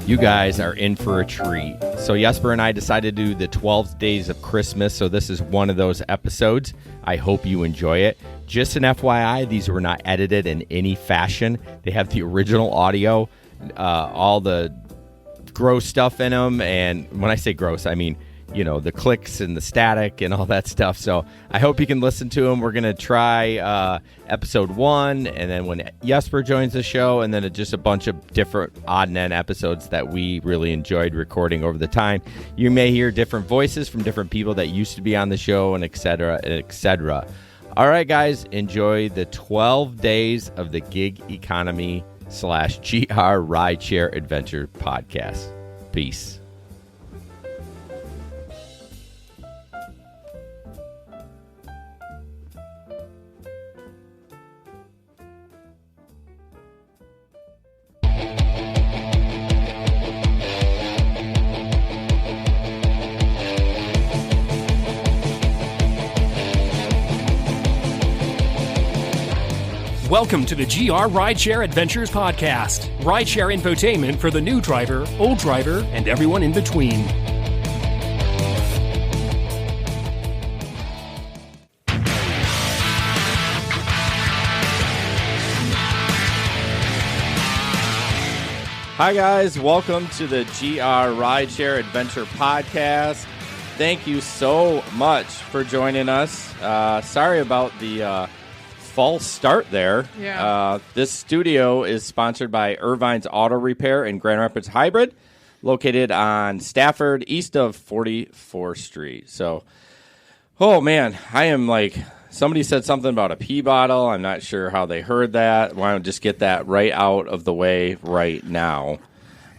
You guys are in for a treat. So Jesper and I decided to do the 12 days of Christmas, so this is one of those episodes. I hope you enjoy it. Just an FYI, these were not edited in any fashion. They have the original audio, all the gross stuff in them, and when I say gross, I mean, you know, the clicks and the static and all that stuff. So I hope you can listen to them. We're going to try episode 1, and then when Jesper joins the show, and then just a bunch of different odd and end episodes that we really enjoyed recording over the time. You may hear different voices from different people that used to be on the show, and et cetera, et cetera. All right, guys, enjoy the 12 days of the gig economy / GR Rideshare Adventure podcast. Peace. Welcome to the GR Rideshare Adventures podcast. Rideshare infotainment for the new driver, old driver, and everyone in between. Hi, guys. Welcome to the GR Rideshare Adventure podcast. Thank you so much for joining us. Sorry about the false start there. Yeah. This studio is sponsored by Irvine's Auto Repair in Grand Rapids Hybrid, located on Stafford, east of 44th Street. So, oh man, I am like, somebody said something about a pee bottle. I'm not sure how they heard that. Why don't just get that right out of the way right now.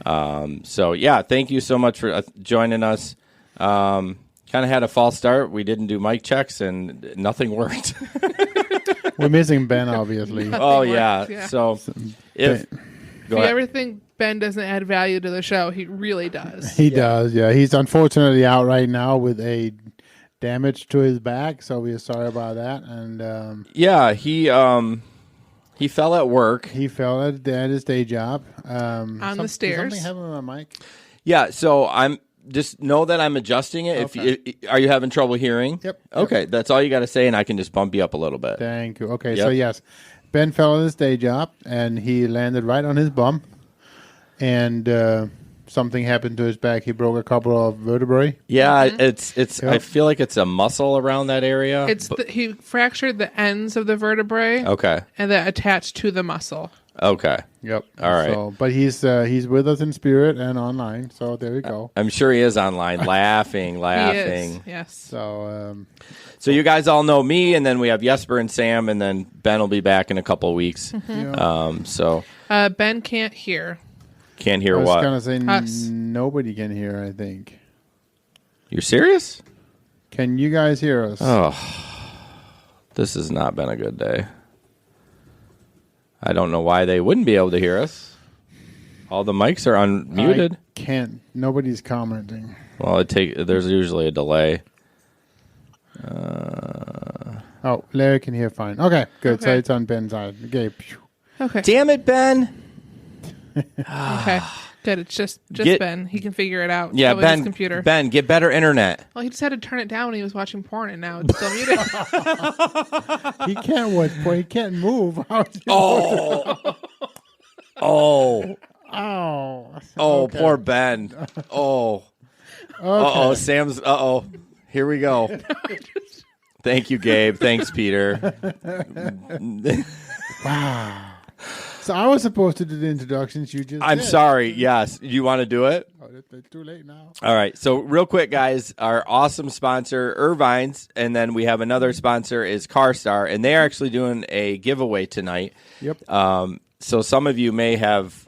So yeah, thank you so much for joining us. Kind of had a false start. We didn't do mic checks and nothing worked. We're missing Ben, obviously. Oh, works, yeah. yeah. So, if you ever think Ben doesn't add value to the show, he really does. He does, yeah. He's unfortunately out right now with a damage to his back, so we're sorry about that. And yeah, he fell at work. he fell at his day job. On the stairs. Did something happen with my mic? Yeah, so I'm just know that I'm adjusting it. Okay. If are you having trouble hearing? Yep. Okay, that's all you got to say, and I can just bump you up a little bit. Thank you. Okay, Yep. so yes, Ben fell at his day job, and he landed right on his bum, and something happened to his back. He broke a couple of vertebrae. Yeah, it's. Yep. I feel like it's a muscle around that area. He fractured the ends of the vertebrae Okay. and that attached to the muscle. Okay. Yep. All right. So, but he's with us in spirit and online. So there we go. I'm sure he is online, laughing. He is, yes. So So you guys all know me, and then we have Jesper and Sam, and then Ben will be back in a couple of weeks. Mm-hmm. So Ben can't hear. can't hear I was what? gonna say Us. nobody can hear. I think. You're serious? Can you guys hear us? Oh, this has not been a good day. I don't know why they wouldn't be able to hear us. All the mics are unmuted. I can't. Nobody's commenting. Well, there's usually a delay. Oh, Larry can hear fine. Okay, good. So Okay. it's on Ben's side. Okay. Phew. Okay. Damn it, Ben! Okay. Good. It's just Get- Ben. He can figure it out. Yeah, Probably Ben. His computer. Ben, get better internet. Well, he just had to turn it down when he was watching porn, and now it's still muted. He can't watch. He can't move. Oh, oh, Oh. Okay. poor Ben. Oh, Okay. Sam's. Here we go. Thank you, Gabe. Thanks, Peter. Wow. So I was supposed to do the introductions. You just. I'm did. sorry. Yes, you want to do it? Oh, it's too late now. All right. So real quick, guys, our awesome sponsor, Irvine's, and then we have another sponsor is CarStar, and they're actually doing a giveaway tonight. Yep. So some of you may have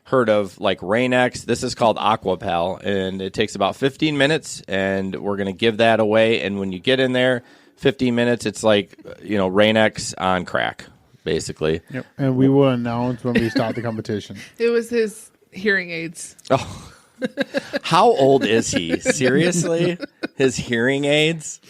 heard of like Rain-X. This is called Aquapel, and it takes about 15 minutes, and we're going to give that away. And when you get in there, 15 minutes, it's like, Rain-X on crack, basically. Yep. And we will announce when we start the competition. It was his hearing aids. Oh, how old is he? Seriously? His hearing aids?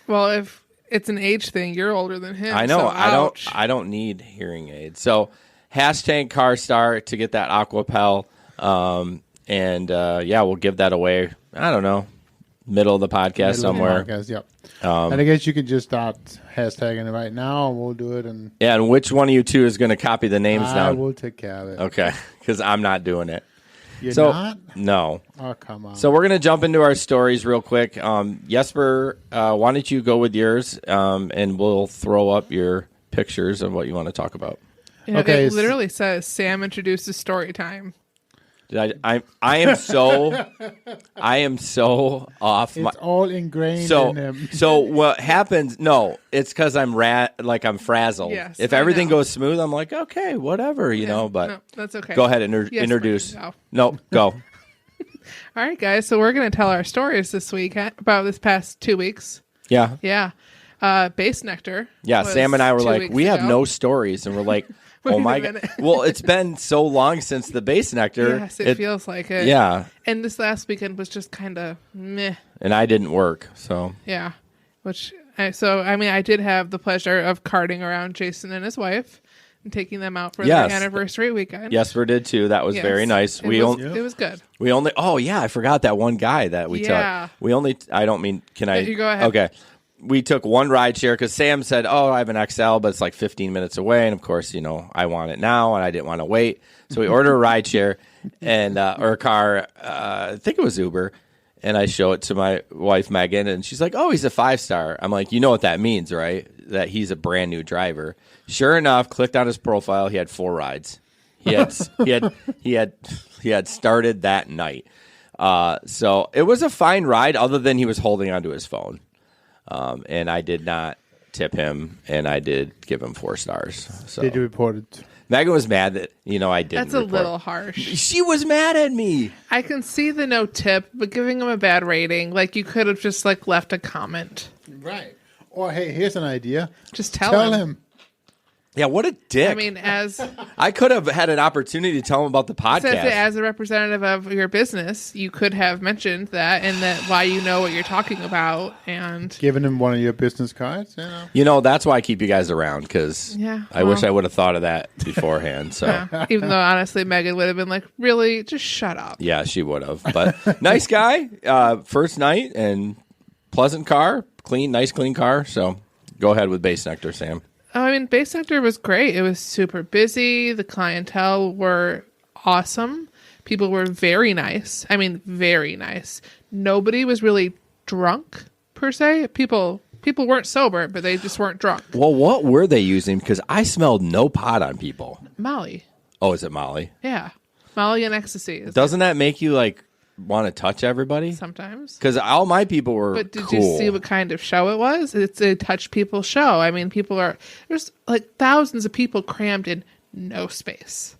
Well, if it's an age thing, you're older than him. I know. So ouch. I don't need hearing aids. So #CarStar to get that Aquapel. We'll give that away. I don't know, middle of the podcast somewhere. Yep. And I guess you could just start hashtagging it right now, and we'll do it. And which one of you two is going to copy the names I down? will take care of it. Okay, because I'm not doing it. You're not? No. Oh, come on. So we're going to jump into our stories real quick. Jesper, why don't you go with yours, and we'll throw up your pictures of what you want to talk about. Okay, It literally says Sam introduces story time. I am so off. It's all ingrained in him. So what happens? No, it's because I'm frazzled. Yes, if I everything know. goes smooth, I'm like, okay, whatever, you know. But no, that's okay. go ahead and Yes, introduce. please, No, go. All right, guys. So we're going to tell our stories this week about this past 2 weeks. Yeah, Yeah. Base Nectar. yeah. was Sam and I were 2 like, weeks we have ago. no stories, and we're like, Wait oh a my minute. god. Well, it's been so long since the Base Nectar. Yes, it feels like it. Yeah, And this last weekend was just kind of meh. and I didn't work, so Yeah. I did have the pleasure of carting around Jason and his wife and taking them out for Yes. their anniversary weekend. Jesper did too. That was Yes. very nice. It was good. We only. Oh yeah, I forgot that one guy that we Yeah. took. We only. I don't mean. Can I? You go ahead. Okay. We took one ride share because Sam said, "Oh, I have an XL, but it's like 15 minutes away." And of course, I want it now, and I didn't want to wait. So we ordered a ride share and or a car. I think it was Uber. And I show it to my wife Megan, and she's like, "Oh, he's a 5-star." I'm like, "You know what that means, right? That he's a brand new driver." Sure enough, clicked on his profile. He had 4 rides. He had started that night. So it was a fine ride, other than he was holding onto his phone. And I did not tip him, and I did give him 4 stars. So Did you report it? Megan was mad that I didn't. That's a report. little harsh. She was mad at me. I can see the no tip, but giving him a bad rating, like you could have just left a comment. Right. Or, hey, here's an idea. Just tell him. Yeah, what a dick. I mean, as I could have had an opportunity to tell him about the podcast. as a representative of your business, you could have mentioned that and that why you know what you're talking about. And Giving him one of your business cards, you know. That's why I keep you guys around, because I wish I would have thought of that beforehand. So even though honestly, Megan would have been like, "Really, just shut up." yeah, she would have. But nice guy, first night, and pleasant car, nice clean car. So go ahead with Base Nectar, Sam. I mean, Base Sector was great. It was super busy. The clientele were awesome. People were very nice. I mean, very nice. Nobody was really drunk, per se. People weren't sober, but they just weren't drunk. Well, what were they using? Because I smelled no pot on people. Molly. Oh, is it Molly? Yeah. Molly and ecstasy. Doesn't that make you want to touch everybody? Sometimes. Because all my people were But did cool. you see what kind of show it was? It's a touch people show. I mean, there's thousands of people crammed in no space.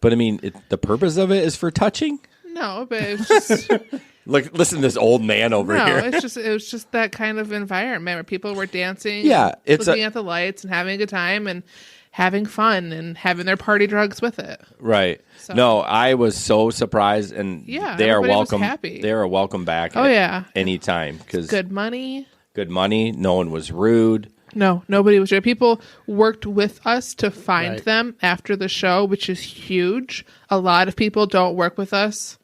But I mean, the purpose of it is for touching? No, but it's just Listen to this old man over here. it was just that kind of environment where people were dancing, Yeah, it's looking at the lights and having a good time and having fun and having their party drugs with it. Right. So- No, I was so surprised, and Yeah, they are everybody was welcome. happy. They are welcome back. Oh, yeah. Anytime, because Good money. good money. No one was rude. No, nobody was there. People worked with us to find Right. them after the show, which is huge. A lot of people don't work with us.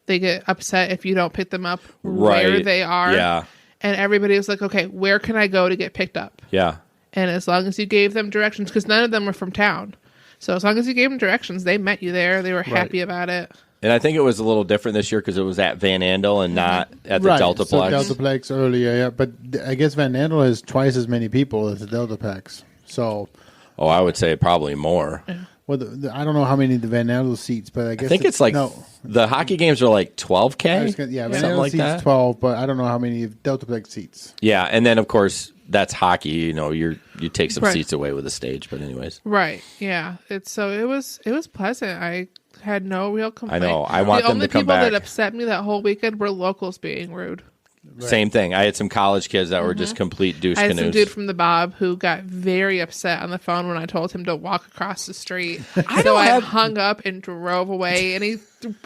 They get upset if you don't pick them up where Right. they are. Yeah. And everybody was like, okay, where can I go to get picked up? Yeah. And as long as you gave them directions, because none of them were from town. So as long as you gave them directions, they met you there. They were happy about it. And I think it was a little different this year because it was at Van Andel and not at the Right. Deltaplex. So Deltaplex earlier, yeah. But I guess Van Andel has twice as many people as the Deltaplex. So, Oh, I would say probably more. well, I don't know how many the Van Andel seats, but I guess I think it's like no. the hockey games are like 12K. Yeah, Van something Andel like seats that. 12, but I don't know how many Deltaplex seats. Yeah, and then of course that's hockey. You take some Right. seats away with the stage, but anyways. Right. Yeah. It was pleasant. I had no real complaint. I know. I want the them only to come people back. that upset me that whole weekend were locals being rude. Same thing. I had some college kids that were just complete douche I had some canoes. dude from the Bob who got very upset on the phone when I told him to walk across the street. I hung up and drove away, and he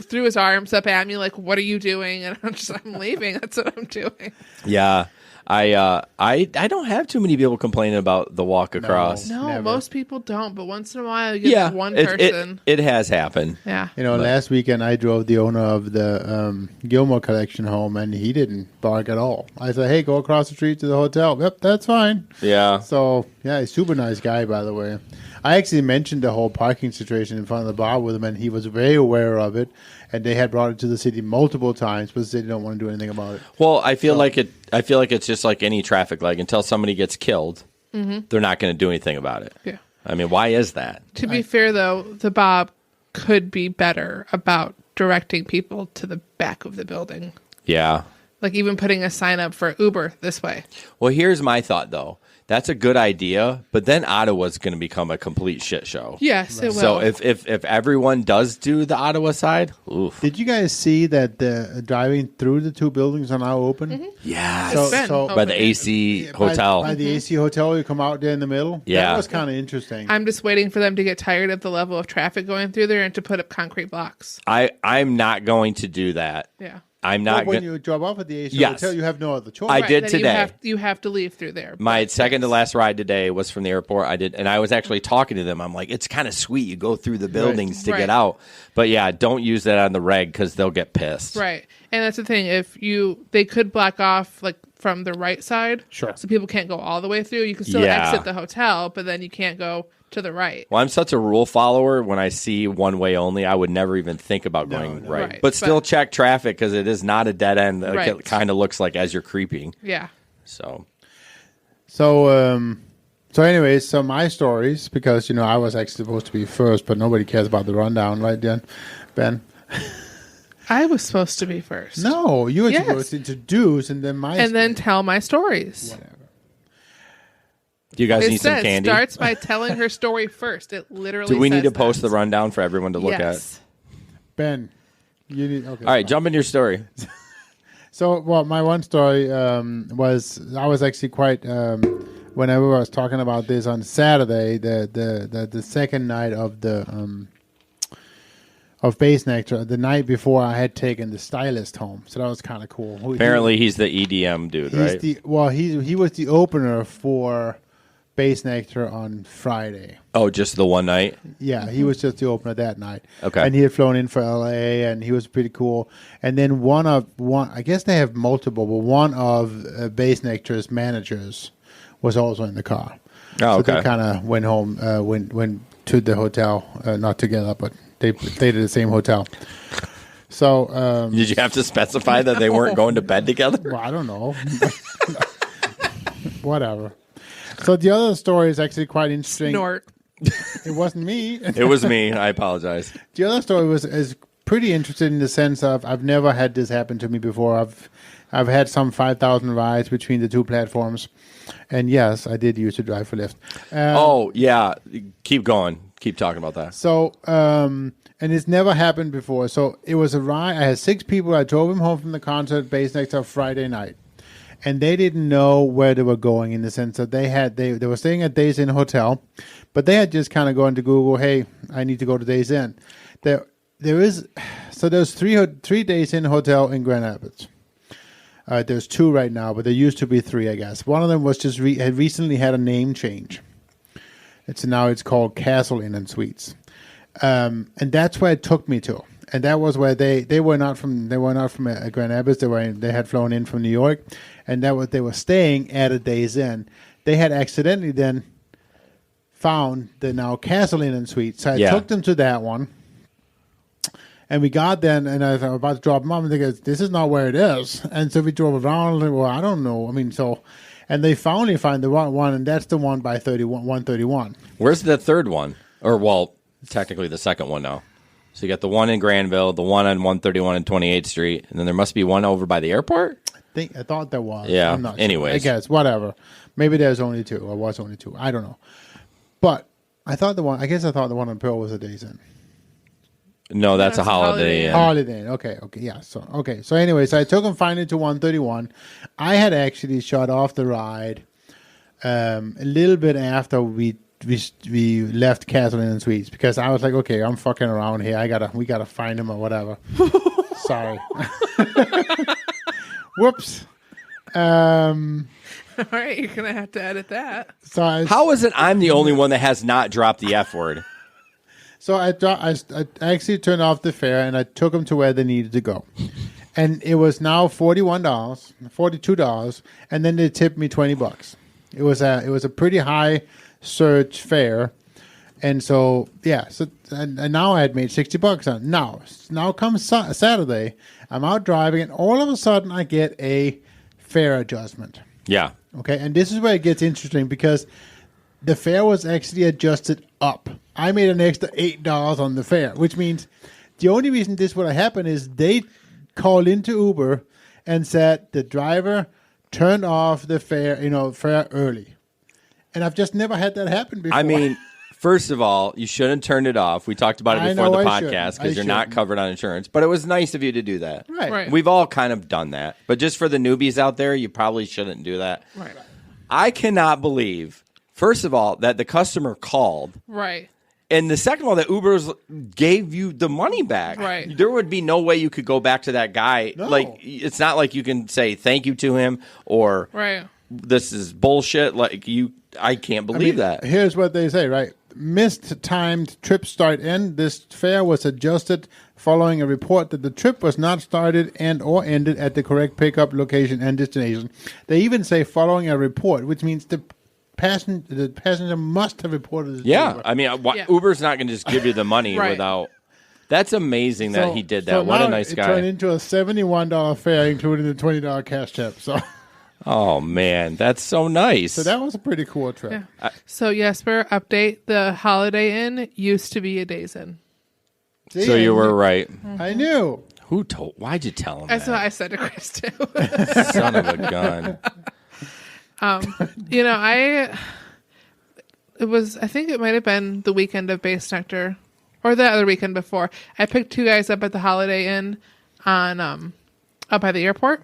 threw his arms up at me like, "What are you doing?" And I'm leaving. That's what I'm doing. Yeah. I don't have too many people complaining about the walk across. No, Never. most people don't. But once in a while, you get that one person. It has happened. Yeah. Last weekend I drove the owner of the Gilmore Collection home, and he didn't bark at all. I said, "Hey, go across the street to the hotel." Yep, that's fine. Yeah. So yeah, he's a super nice guy, by the way. I actually mentioned the whole parking situation in front of the bar with him, and he was very aware of it. And they had brought it to the city multiple times, but the city don't want to do anything about it. Well, I feel like it's just like any traffic light. Until somebody gets killed, they're not going to do anything about it. Yeah. I mean, why is that? To be fair, though, the Bob could be better about directing people to the back of the building. Yeah. Like even putting a sign up for Uber this way. Well, here's my thought, though. That's a good idea, but then Ottawa's going to become a complete shit show. Yes, it will. So if everyone does do the Ottawa side, oof. Did you guys see that the driving through the two buildings are now open? Yes. It's been so- open. By the AC hotel. By the AC hotel, you come out there in the middle. Yeah. That was kind of interesting. I'm just waiting for them to get tired of the level of traffic going through there and to put up concrete blocks. I'm not going to do that. Yeah. I'm But not when going you drop off at the AC Yes. hotel, you have no other choice. I did then today. You have to leave through there. My But second to yes. last ride today was from the airport. I did, and I was actually talking to them. I'm like, it's kind of sweet. You go through the buildings to Right. get out, but yeah, don't use that on the reg because they'll get pissed. Right. And that's the thing. They could block off like from the right side. Sure. So people can't go all the way through. You can still Yeah. exit the hotel, but then you can't go to the right. Well, I'm such a rule follower. When I see one way only, I would never even think about going right. Right, But still but- check traffic because it is not a dead end. Like Right. it kind of looks like as you're creeping. Yeah. So So anyways, so my stories, because, I was actually supposed to be first, but nobody cares about the rundown, right, Ben? I was supposed to be first. No, you were Yes. supposed to introduce, and then And then tell my stories. do you guys It need some says candy? starts by telling her story first. It literally Do we need says to post that. the rundown for everyone to look Yes. Ben, you need, okay. at? All right, jump in your story. So, well, my one story was I was actually quite whenever I was talking about this on Saturday, the second night of the of Base Nectar, the night before I had taken the stylist home, so that was kind of cool. Apparently, he's the EDM dude, right? He was the opener for Base Nectar on Friday. Oh, just the one night? Yeah, he was just the opener that night. Okay. And he had flown in for LA, and he was pretty cool. And then one, I guess they have multiple, but one of Base Nectar's managers was also in the car. Oh, okay. So they kind of went home, went to the hotel, not together, but they stayed at the same hotel. So, Did you have to specify that they weren't going to bed together? well, I don't know. Whatever. So the other story is actually quite interesting. Snort. It wasn't me. It was me. I apologize. The other story is pretty interesting in the sense of I've never had this happen to me before. I've had some 5,000 rides between the two platforms, and yes, I did use to drive for Lyft. Oh, yeah. Keep going. Keep talking about that. So, and it's never happened before. So it was a ride. I had 6 people. I drove them home from the concert Base Nectar Friday night, and they didn't know where they were going in the sense that they were staying at Days Inn Hotel, but they had just kind of gone to Google. Hey, I need to go to Days Inn. There's 3 Days Inn Hotel in Grand Rapids. There's 2 right now, but there used to be 3, I guess. One of them was just had recently had a name change. Now it's called Castle Inn and Suites, and that's where it took me to. And that was where they were not from Grand Rapids. They had flown in from New York, and that was they were staying at a Days Inn. They had accidentally then found the now Castle Inn and Suites. So I took them to that one. And we got there, and I was about to drop them off, and they go, this is not where it is. And so we drove around, like, well, I don't know. And they finally find the wrong one, and that's the one by 131. Where's the third one? Or, well, technically the second one now. So you got the one in Granville, the one on 131 and 28th Street, and then there must be one over by the airport? I thought there was. Yeah, I'm not sure. anyways. I guess, whatever. Maybe there's only 2, or was only 2. I don't know. But I thought the one on Pearl was a Days Inn. No, that's a Holiday Inn. Holiday Inn. Okay, yeah. So anyways, I took him finally to 131. I had actually shut off the ride a little bit after we left Castle Inn and Suites because I was like, okay, I'm fucking around here. We gotta find him or whatever. Sorry. Whoops. All right, you're going to have to edit that. So How is it I'm the only one that has not dropped the F word? So I actually turned off the fare and I took them to where they needed to go. And it was now $42, and then they tipped me $20. It was a pretty high surge fare. And so and now I had made $60 on it. Now comes Saturday, I'm out driving and all of a sudden I get a fare adjustment. Yeah. Okay, and this is where it gets interesting because the fare was actually adjusted up. I made an extra $8 on the fare, which means the only reason this would have happened is they called into Uber and said the driver turned off the fare early. And I've just never had that happen before. I mean, first of all, you shouldn't turn it off. We talked about it before the podcast because you're not covered on insurance. But it was nice of you to do that. Right. We've all kind of done that. But just for the newbies out there, you probably shouldn't do that. Right. I cannot believe, first of all, that the customer called. Right. And the second one, that Uber's gave you the money back. Right. There would be no way you could go back to that guy. No. Like, it's not like you can say thank you to him or Right. this is bullshit. Like, I can't believe that. Here's what they say, right? Missed timed trip start end. This fare was adjusted following a report that the trip was not started and or ended at the correct pickup location and destination. They even say following a report, which means the passenger must have reported it. Yeah, I mean, Uber's not going to just give you the money Right. without. That's amazing that he did that. So What a now nice it guy. turned into a $71 fare, including the $20 cash tip. So Oh man, that's so nice. that was a pretty cool trip. Yeah. So Jesper, update: the Holiday Inn used to be a Days Inn. See, So you were right. I knew. Who told? Why'd you tell him That's that? what I said to Chris too. Son of a gun. I think it might have been the weekend of Base Nectar or the other weekend before. I picked two guys up at the Holiday Inn on up by the airport.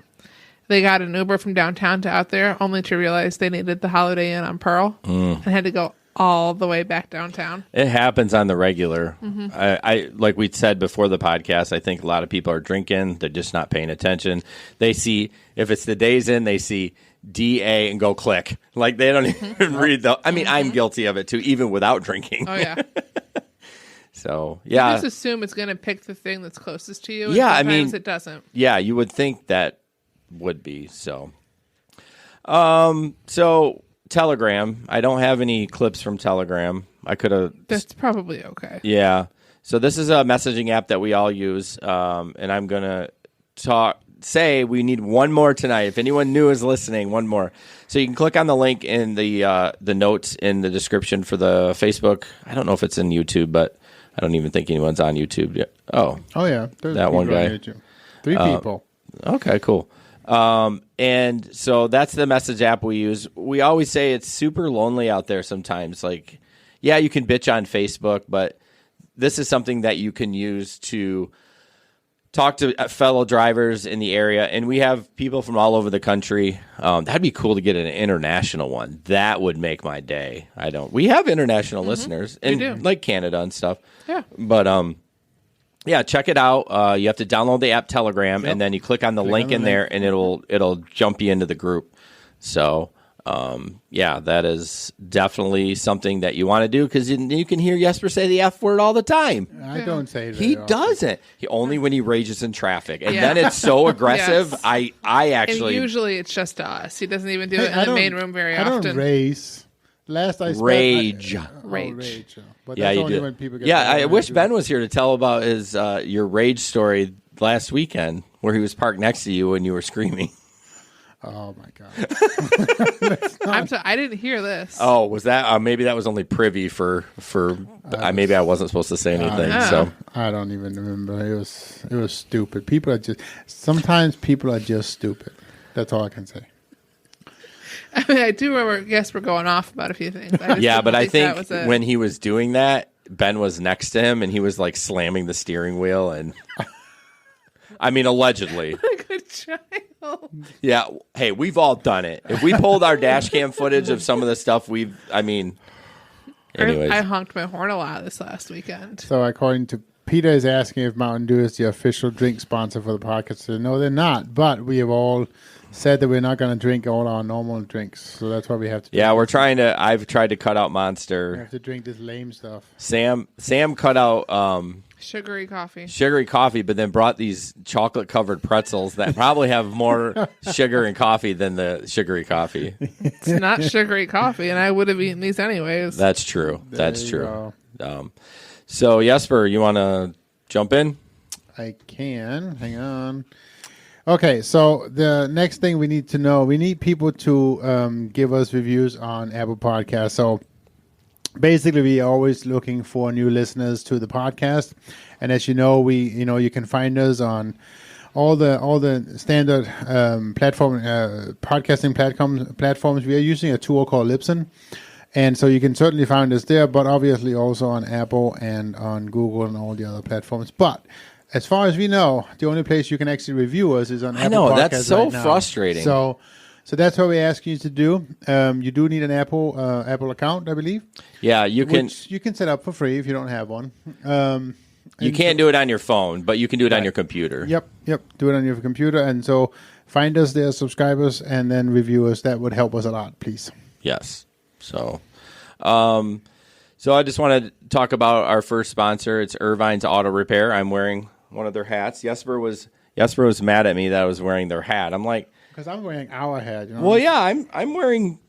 They got an Uber from downtown to out there, only to realize they needed the Holiday Inn on Pearl and had to go all the way back downtown. It happens on the regular. I like we said before the podcast, I think a lot of people are drinking. They're just not paying attention. They see, if it's the Days Inn, they see DA and go click. Like they don't even read the. I mean, I'm guilty of it too, even without drinking. Oh, yeah. So, You yeah. just assume it's going to pick the thing that's closest to you. And Yeah, I sometimes mean- it doesn't. Yeah, you would think that would be so. So Telegram. I don't have any clips from Telegram. I could have. That's probably okay. Yeah. So this is a messaging app that we all use, and I'm gonna say we need one more tonight. If anyone new is listening, one more. So you can click on the link in the notes in the description for the Facebook. I don't know if it's in YouTube, but I don't even think anyone's on YouTube yet. Oh yeah. There's That one people on guy. YouTube. 3 people. Okay, cool. And so that's the message app we use. We always say it's super lonely out there sometimes. Like, yeah, you can bitch on Facebook, but this is something that you can use to talk to fellow drivers in the area. And we have people from all over the country. That'd be cool to get an international one. That would make my day. We have international listeners We in do. like Canada and stuff. Yeah. But, yeah, check it out. You have to download the app Telegram, and then you click on the link in there, and it'll jump you into the group. So, yeah, that is definitely something that you want to do because you can hear Jesper say the F word all the time. I don't say that. He doesn't. Only when he rages in traffic, and then it's so aggressive. Yes. I And actually usually it's just us. He doesn't even do it in the main room very I often. don't race. Last I spent, Rage. Rage. But yeah, that's you only do. when people get Yeah, mad I when wish do Ben that. was here to tell about his your rage story last weekend, where he was parked next to you and you were screaming. Oh my god! I didn't hear this. Oh, was that maybe that was only privy for maybe I wasn't supposed to say anything. So I don't even remember. It was stupid. Sometimes people are just stupid. That's all I can say. I mean, I do remember, yes, we're going off about a few things. yeah, but I think that was when he was doing that, Ben was next to him and he was like slamming the steering wheel and I mean allegedly. a good child. Yeah, hey, we've all done it. If we pulled our dash cam footage of some of the stuff anyways. I honked my horn a lot this last weekend. So according to Peter is asking if Mountain Dew is the official drink sponsor for the podcast. So no, they're not. But we have all said that we're not going to drink all our normal drinks, so that's why we have to. Yeah, I've tried to cut out We Monster. have to drink this lame stuff. Sam cut out Sugary coffee. but then brought these chocolate covered pretzels that probably have more sugar and coffee than the sugary coffee. It's not sugary coffee, and I would have eaten these anyways. That's true. That's you true. So Jesper, you want to jump in? I can. Hang on. Okay, so the next thing we need to know, we need people to give us reviews on Apple Podcasts. So basically, we are always looking for new listeners to the podcast, and as you know, you can find us on all the standard podcasting platforms. We are using a tool called Libsyn, and so you can certainly find us there, but obviously also on Apple and on Google and all the other platforms. But as far as we know, the only place you can actually review us is on Apple know, Podcasts that's so right now. frustrating. So that's what we ask you to do. You do need an Apple account, I believe. Yeah, you can. Which you can set up for free if you don't have one. You can't do it on your phone, but you can do it on your computer. Yep. Do it on your computer, and so find us there, subscribers, and then review us. That would help us a lot, please. Yes. So I just want to talk about our first sponsor. It's Irvine's Auto Repair. I'm wearing one of their hats. Jesper was mad at me that I was wearing their hat. I'm like, because I'm wearing our hat. You know well, yeah, I'm wearing.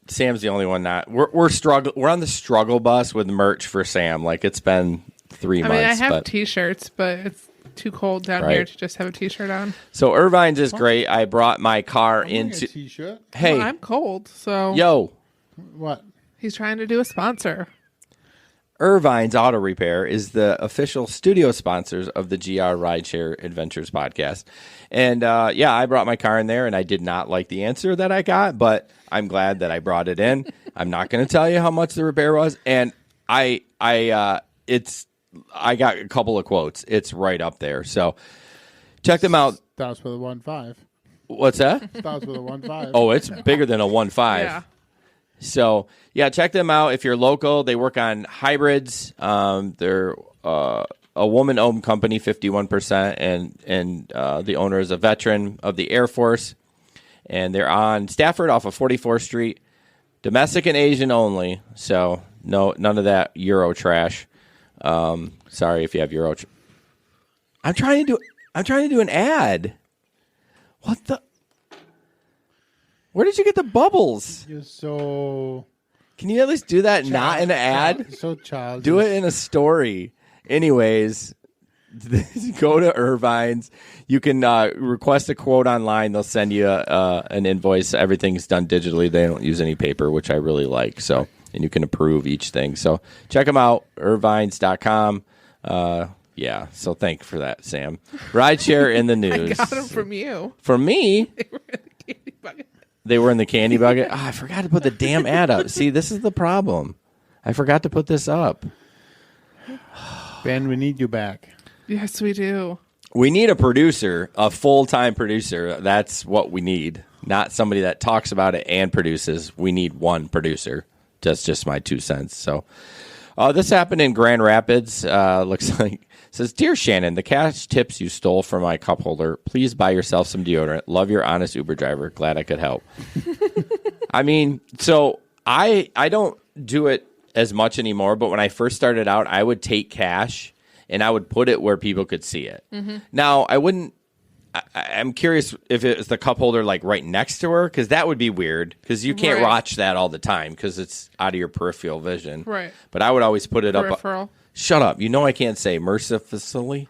Sam's the only one not. We're on the struggle bus with merch for Sam. Like it's been 3 months. I mean, I have but, T-shirts, but it's too cold down Right. here to just have a T-shirt on. So Irvine's is great. I brought my car I'm wearing into. a T-shirt. Hey, Well, I'm cold, so yo. What? he's trying to do a sponsor. Irvine's Auto Repair is the official studio sponsors of the GR Rideshare Adventures podcast. And I brought my car in there, and I did not like the answer that I got, but I'm glad that I brought it in. I'm not going to tell you how much the repair was, and I got a couple of quotes. It's right up there. So check them out. Starts with a 1.5. What's that? Starts with a 1.5. Oh, it's bigger than a 1.5. Yeah. So, yeah, check them out. If you're local, they work on hybrids. They're a woman-owned company, 51%, and the owner is a veteran of the Air Force. And they're on Stafford off of 44th Street. Domestic and Asian only, so none of that Euro trash. Sorry if you have Euro. I'm trying to do an ad. What the? Where did you get the bubbles? You're so... Can you at least do that not in an ad? So childish. Do it in a story. Anyways, go to Irvine's. You can request a quote online. They'll send you an invoice. Everything's done digitally. They don't use any paper, which I really like. So, and you can approve each thing. So check them out, irvines.com. Yeah, so thank you for that, Sam. Rideshare in the news. I got them from you. For me, They were in the candy bucket. they were in the candy bucket. Oh, I forgot to put the damn ad up. See, this is the problem. I forgot to put this up. Ben, we need you back. Yes, we do. We need a producer, a full-time producer. That's what we need. Not somebody that talks about it and produces. We need one producer. That's just my 2 cents. So this happened in Grand Rapids. Looks like it says, "Dear Shannon, the cash tips you stole from my cup holder. Please buy yourself some deodorant. Love your honest Uber driver. Glad I could help." I mean, so I don't do it as much anymore, but when I first started out, I would take cash and I would put it where people could see it. Mm-hmm. Now, I wouldn't. I'm curious if it was the cup holder like right next to her, because that would be weird, because you can't Right. watch that all the time because it's out of your peripheral vision. Right. But I would always put it up. Peripheral. Shut up. You know I can't say mercifully.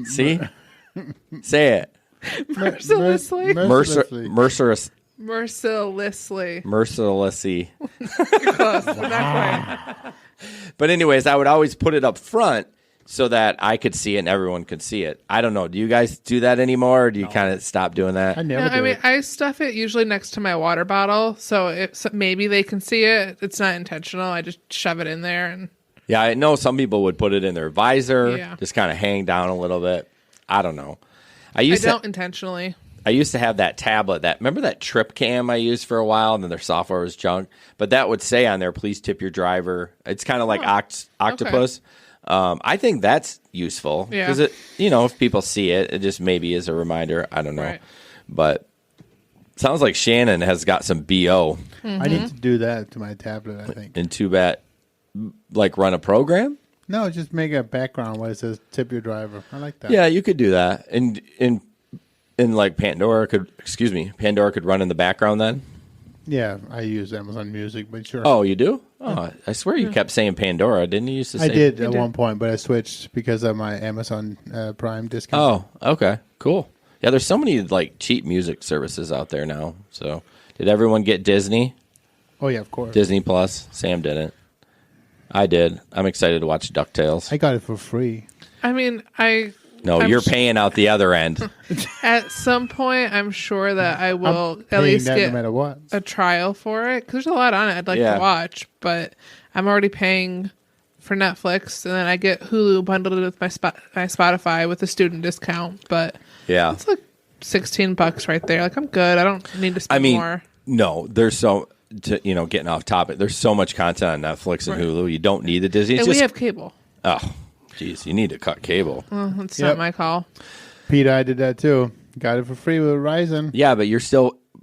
See? Say it. Mercilessly. Mercilessly. Mercilessly. Mercilessly. You're close, but not quite. But anyways, I would always put it up front so that I could see it and everyone could see it. I don't know. Do you guys do that anymore, or do you kind of stop doing that? I No, never I do mean, it. I stuff it usually next to my water bottle, so maybe they can see it. It's not intentional. I just shove it in there, and Yeah, I know some people would put it in their visor, Yeah. just kind of hang down a little bit. I don't know. I I don't intentionally. used to have that tablet. Remember that Trip Cam I used for a while, and then their software was junk. But that would say on there, "Please tip your driver." It's kind of like Octopus. I think that's useful Yeah. because if people see it, it just maybe is a reminder. I don't know, Right. but Sounds like Shannon has got some BO. I need to do that to my tablet, I think. And too bad, like run a program? No, just make a background where it says tip your driver. I like that. Yeah, you could do that. And like Pandora could run in the background then? Yeah, I use Amazon Music, but sure. Oh, you do? Oh, I swear you kept saying Pandora. Didn't you used to say? I did at one point, but I switched because of my Amazon Prime discount. Oh, okay. Cool. Yeah, there's so many like cheap music services out there now. So, did everyone get Disney? Oh, yeah, of course. Disney Plus. Sam didn't. I did. I'm excited to watch DuckTales. I got it for free. I mean, No, you're paying out the other end. at some point, I'm sure that I will I'm at least that get no matter what. a trial for it because there's a lot on it I'd like to watch, but I'm already paying for Netflix, and then I get Hulu bundled with my Spotify with a student discount. But Yeah. it's like $16 right there. Like I'm good. I don't need to spend more. No, there's getting off topic. There's so much content on Netflix and Hulu. You don't need the Disney. And we have cable. Oh, geez, you need to cut cable. It's not my call. Peter, I did that too. Got it for free with Verizon. Yeah, but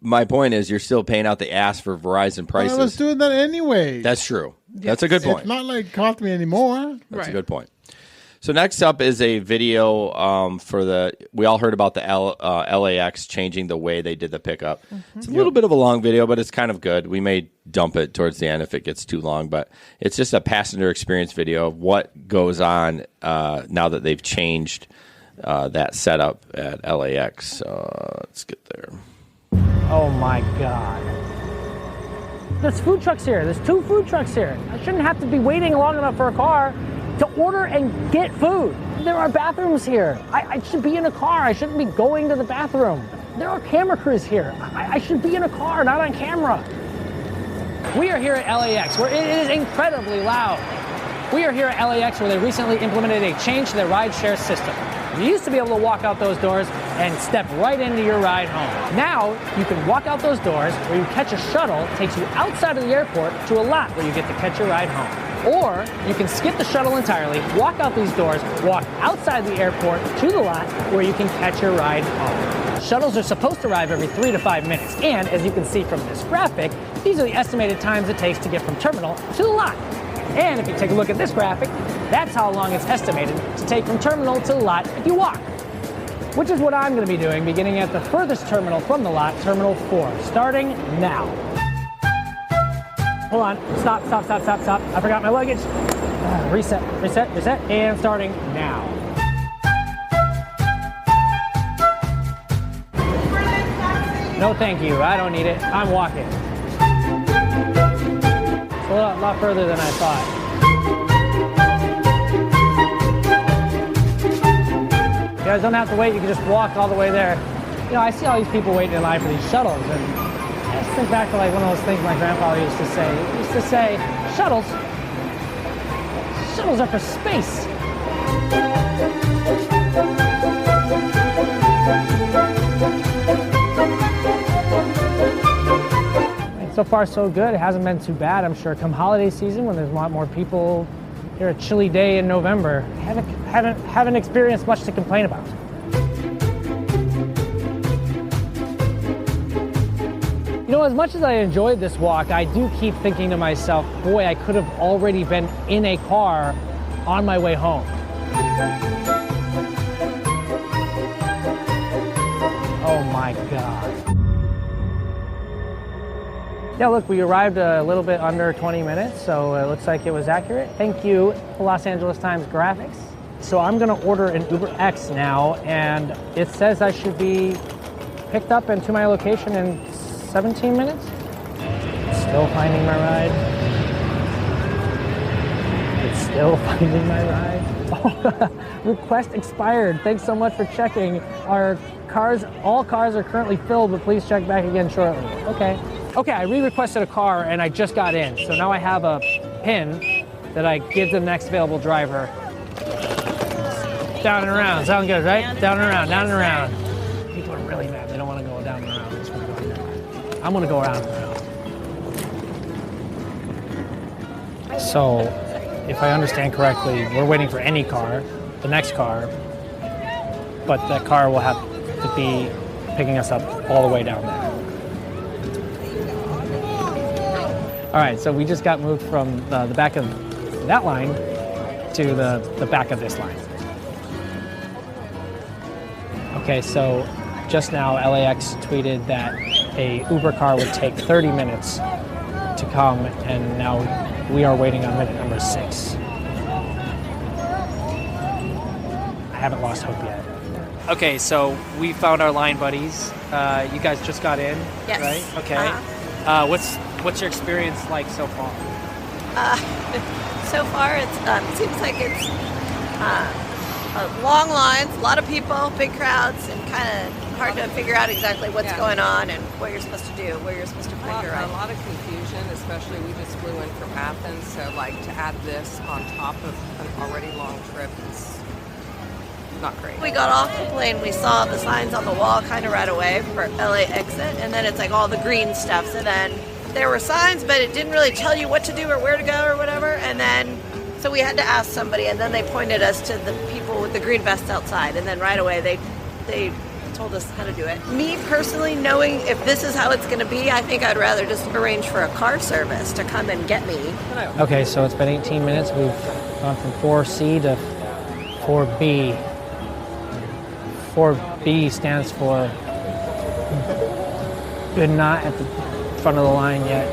my point is you're still paying out the ass for Verizon prices. I was doing that anyway. That's true. That's a good point. It's not like it cost me anymore. That's a good point. So next up is a video we all heard about the LAX changing the way they did the pickup. It's a little bit of a long video, but it's kind of good. We may dump it towards the end if it gets too long, but it's just a passenger experience video of what goes on now that they've changed that setup at LAX. Let's get there. Oh my God. There's food trucks here. There's 2 food trucks here. I shouldn't have to be waiting long enough for a car to order and get food. There are bathrooms here. I should be in a car. I shouldn't be going to the bathroom. There are camera crews here. I should be in a car, not on camera. We are here at LAX, where it is incredibly loud. We are here at LAX, where they recently implemented a change to their rideshare system. You used to be able to walk out those doors and step right into your ride home. Now, you can walk out those doors where you catch a shuttle, takes you outside of the airport to a lot where you get to catch your ride home. Or you can skip the shuttle entirely, walk out these doors, walk outside the airport to the lot where you can catch your ride home. Shuttles are supposed to arrive every 3 to 5 minutes, and as you can see from this graphic, these are the estimated times it takes to get from terminal to the lot. And if you take a look at this graphic, that's how long it's estimated to take from terminal to the lot if you walk. Which is what I'm going to be doing, beginning at the furthest terminal from the lot, Terminal 4, starting now. Hold on, stop. I forgot my luggage. Reset, and starting now. No thank you, I don't need it, I'm walking. It's a lot further than I thought. You guys don't have to wait, you can just walk all the way there. You know, I see all these people waiting in line for these shuttles, and I just think back to like one of those things my grandfather used to say. He used to say, shuttles are for space. So far, so good. It hasn't been too bad. I'm sure come holiday season, when there's a lot more people here, a chilly day in November, haven't experienced much to complain about. You know, as much as I enjoyed this walk, I do keep thinking to myself, boy, I could have already been in a car on my way home. Oh my God. Yeah, look, we arrived a little bit under 20 minutes, so it looks like it was accurate. Thank you, Los Angeles Times Graphics. So I'm gonna order an Uber X now, and it says I should be picked up and to my location in 17 minutes. Still finding my ride. It's still finding my ride. Oh, request expired. Thanks so much for checking. All cars are currently filled, but please check back again shortly. Okay, I re-requested a car and I just got in. So now I have a PIN that I give to the next available driver. Down and around, sound good, right? Down and around, down and around. People are really mad. They don't want to go down and around. They just want to go down. I'm gonna go around and around. So, if I understand correctly, we're waiting for any car, the next car, but that car will have to be picking us up all the way down there. All right, so we just got moved from the back of that line to the back of this line. Okay, so just now LAX tweeted that a Uber car would take 30 minutes to come, and now we are waiting on minute number 6. I haven't lost hope yet. Okay, so we found our line buddies. You guys just got in, Yes. right? Okay. What's your experience like so far? So far, it seems like it's long lines, a lot of people, big crowds, and kind of hard to figure out exactly what's going on and what you're supposed to do, where you're supposed to find your ride. A lot of confusion, especially we just flew in from Athens, so like to add this on top of an already long trip is not great. We got off the plane, we saw the signs on the wall kind of right away for LA exit, and then it's like all the green stuff. So then there were signs, but it didn't really tell you what to do or where to go or whatever. And then, so we had to ask somebody, and then they pointed us to the people with the green vests outside. And then right away they told us how to do it. Me personally, knowing if this is how it's going to be, I think I'd rather just arrange for a car service to come and get me. Okay, so it's been 18 minutes. We've gone from 4C to 4B. 4B stands for you're not at the front of the line yet.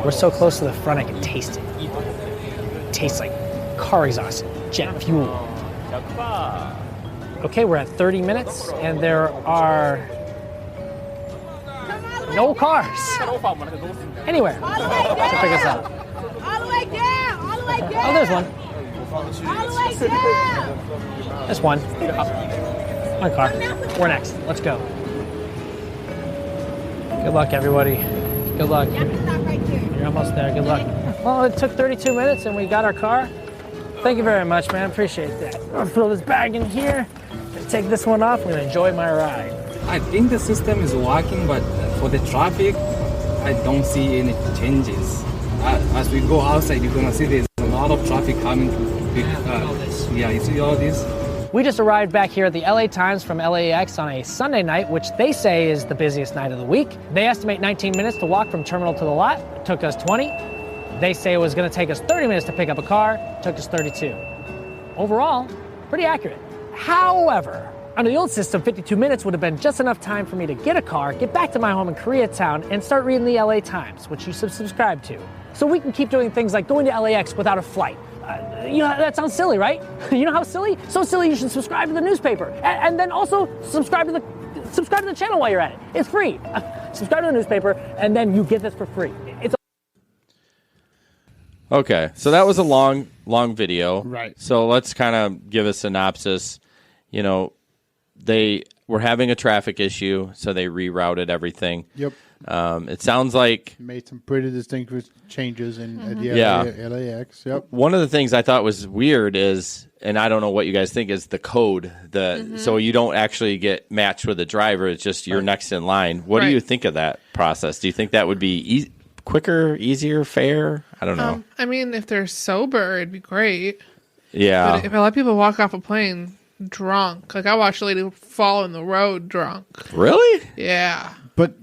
We're so close to the front I can taste it. It tastes like car exhaust, jet fuel. Okay, we're at 30 minutes and there are no cars anywhere to pick us up. All the way down! All the way down! Oh, there's one. All the way down! There's one. One car. We're next. Let's go. Good luck, everybody. Good luck. You're almost there. Good luck. Well, it took 32 minutes and we got our car. Thank you very much, man. Appreciate that. I'll throw this bag in here. Take this one off. I'm going to enjoy my ride. I think the system is working, but for the traffic, I don't see any changes. As we go outside, you're going to see there's a lot of traffic coming to yeah, you see all this? We just arrived back here at the LA Times from LAX on a Sunday night, which they say is the busiest night of the week. They estimate 19 minutes to walk from terminal to the lot. It took us 20. They say it was going to take us 30 minutes to pick up a car. It took us 32. Overall, pretty accurate. However, under the old system, 52 minutes would have been just enough time for me to get a car, get back to my home in Koreatown, and start reading the LA Times, which you should subscribe to. So we can keep doing things like going to LAX without a flight. You know, that sounds silly, right? You know how silly? So silly you should subscribe to the newspaper. And then also subscribe to the channel while you're at it. It's free. Subscribe to the newspaper, and then you get this for free. It's Okay, so that was a long video. Right. So let's kind of give a synopsis. You know, they were having a traffic issue, so they rerouted everything. Yep. It sounds like Made some pretty distinct changes in at the Yeah. LAX. Yep. one of the things I thought was weird is, and I don't know what you guys think, is the code. So you don't actually get matched with a driver. It's just you're next in line. What do Right. you think of that process? Do you think that would be quicker, easier, fair? I don't know. I mean, if they're sober, it'd be great. Yeah. But if I let people walk off a plane drunk, like I watched a lady fall in the road drunk. Really? Yeah. But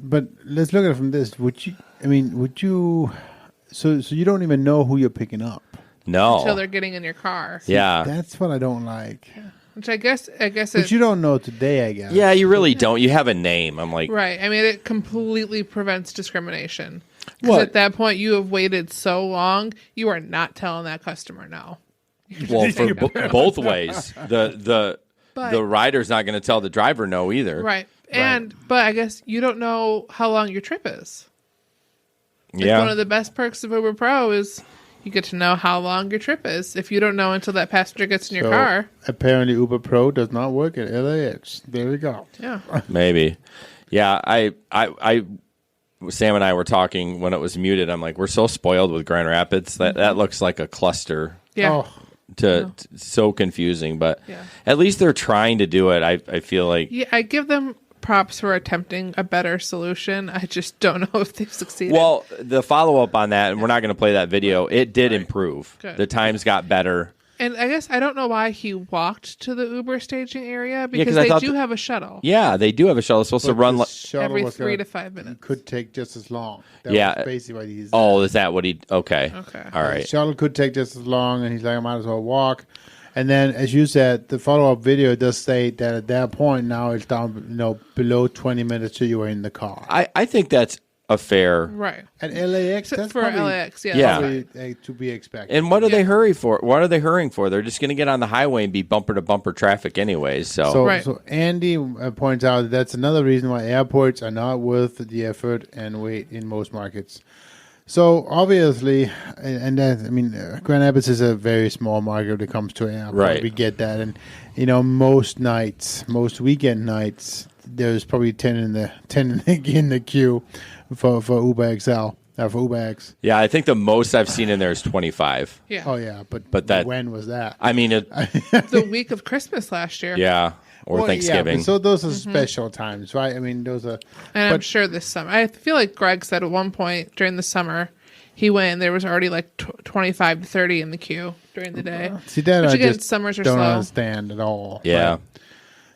let's look at it from this. Would you? So you don't even know who you're picking up. No. Until they're getting in your car. Yeah. That's what I don't like. Which I guess But you don't know today, I guess. Yeah, you really don't. You have a name. I'm like, right. I mean, it completely prevents discrimination. Because What? at that point, you have waited so long, you are not telling that customer no. well, for both ways. The But- rider's not going to tell the driver no either. Right. But I guess you don't know how long your trip is. Like Yeah. one of the best perks of Uber Pro is you get to know how long your trip is. If you don't know until that passenger gets in your So, car. apparently, Uber Pro does not work at LAX. There we go. Yeah. Maybe. Yeah, I Sam and I were talking when it was muted. I'm like, we're so spoiled with Grand Rapids. That looks like a cluster. Yeah. Oh, So confusing, but Yeah. at least they're trying to do it. I feel like Yeah, I give them props for attempting a better solution. I just don't know if they've succeeded. well, the follow up on that, and we're not going to play that video. It did improve. Good. The times got better. And I guess I don't know why he walked to the Uber staging area because 'cause I they thought do have a shuttle Yeah, they do have a shuttle. It's supposed to But run the like. shuttle every was 3 gonna- to 5 minutes. Could take just as long. That Yeah. was basically what he's. Oh, is that what he? Okay. Okay. All The right. shuttle could take just as long, and he's like, I might as well walk. And then, as you said, the follow-up video does state that at that point now it's down, below 20 minutes till you are in the car. I think that's a fair. Right. At LAX, Except that's for probably, LAX, yeah. Yeah. probably to be expected. And what do they hurry for? What are they hurrying for? They're just going to get on the highway and be bumper to bumper traffic anyways. So, Right. So Andy points out that that's another reason why airports are not worth the effort and wait in most markets. So obviously, and that, I mean, Grand Rapids is a very small market when it comes to airport. Right. We get that, and most nights, most weekend nights, there's probably 10 in the queue for Uber XL. For Uber X. yeah, I think the most I've seen in there is 25. Yeah. Oh yeah, but that- when was that? I mean, The week of Christmas last year. yeah, or Well, Thanksgiving. Yeah, so those are special times, right? I mean, those are. And I'm but- sure this summer. I feel like Greg said at one point during the summer, he went and there was already like 25 to 30 in the queue during the day. See that Which I again, just summers are don't slow. understand at all. yeah. Right?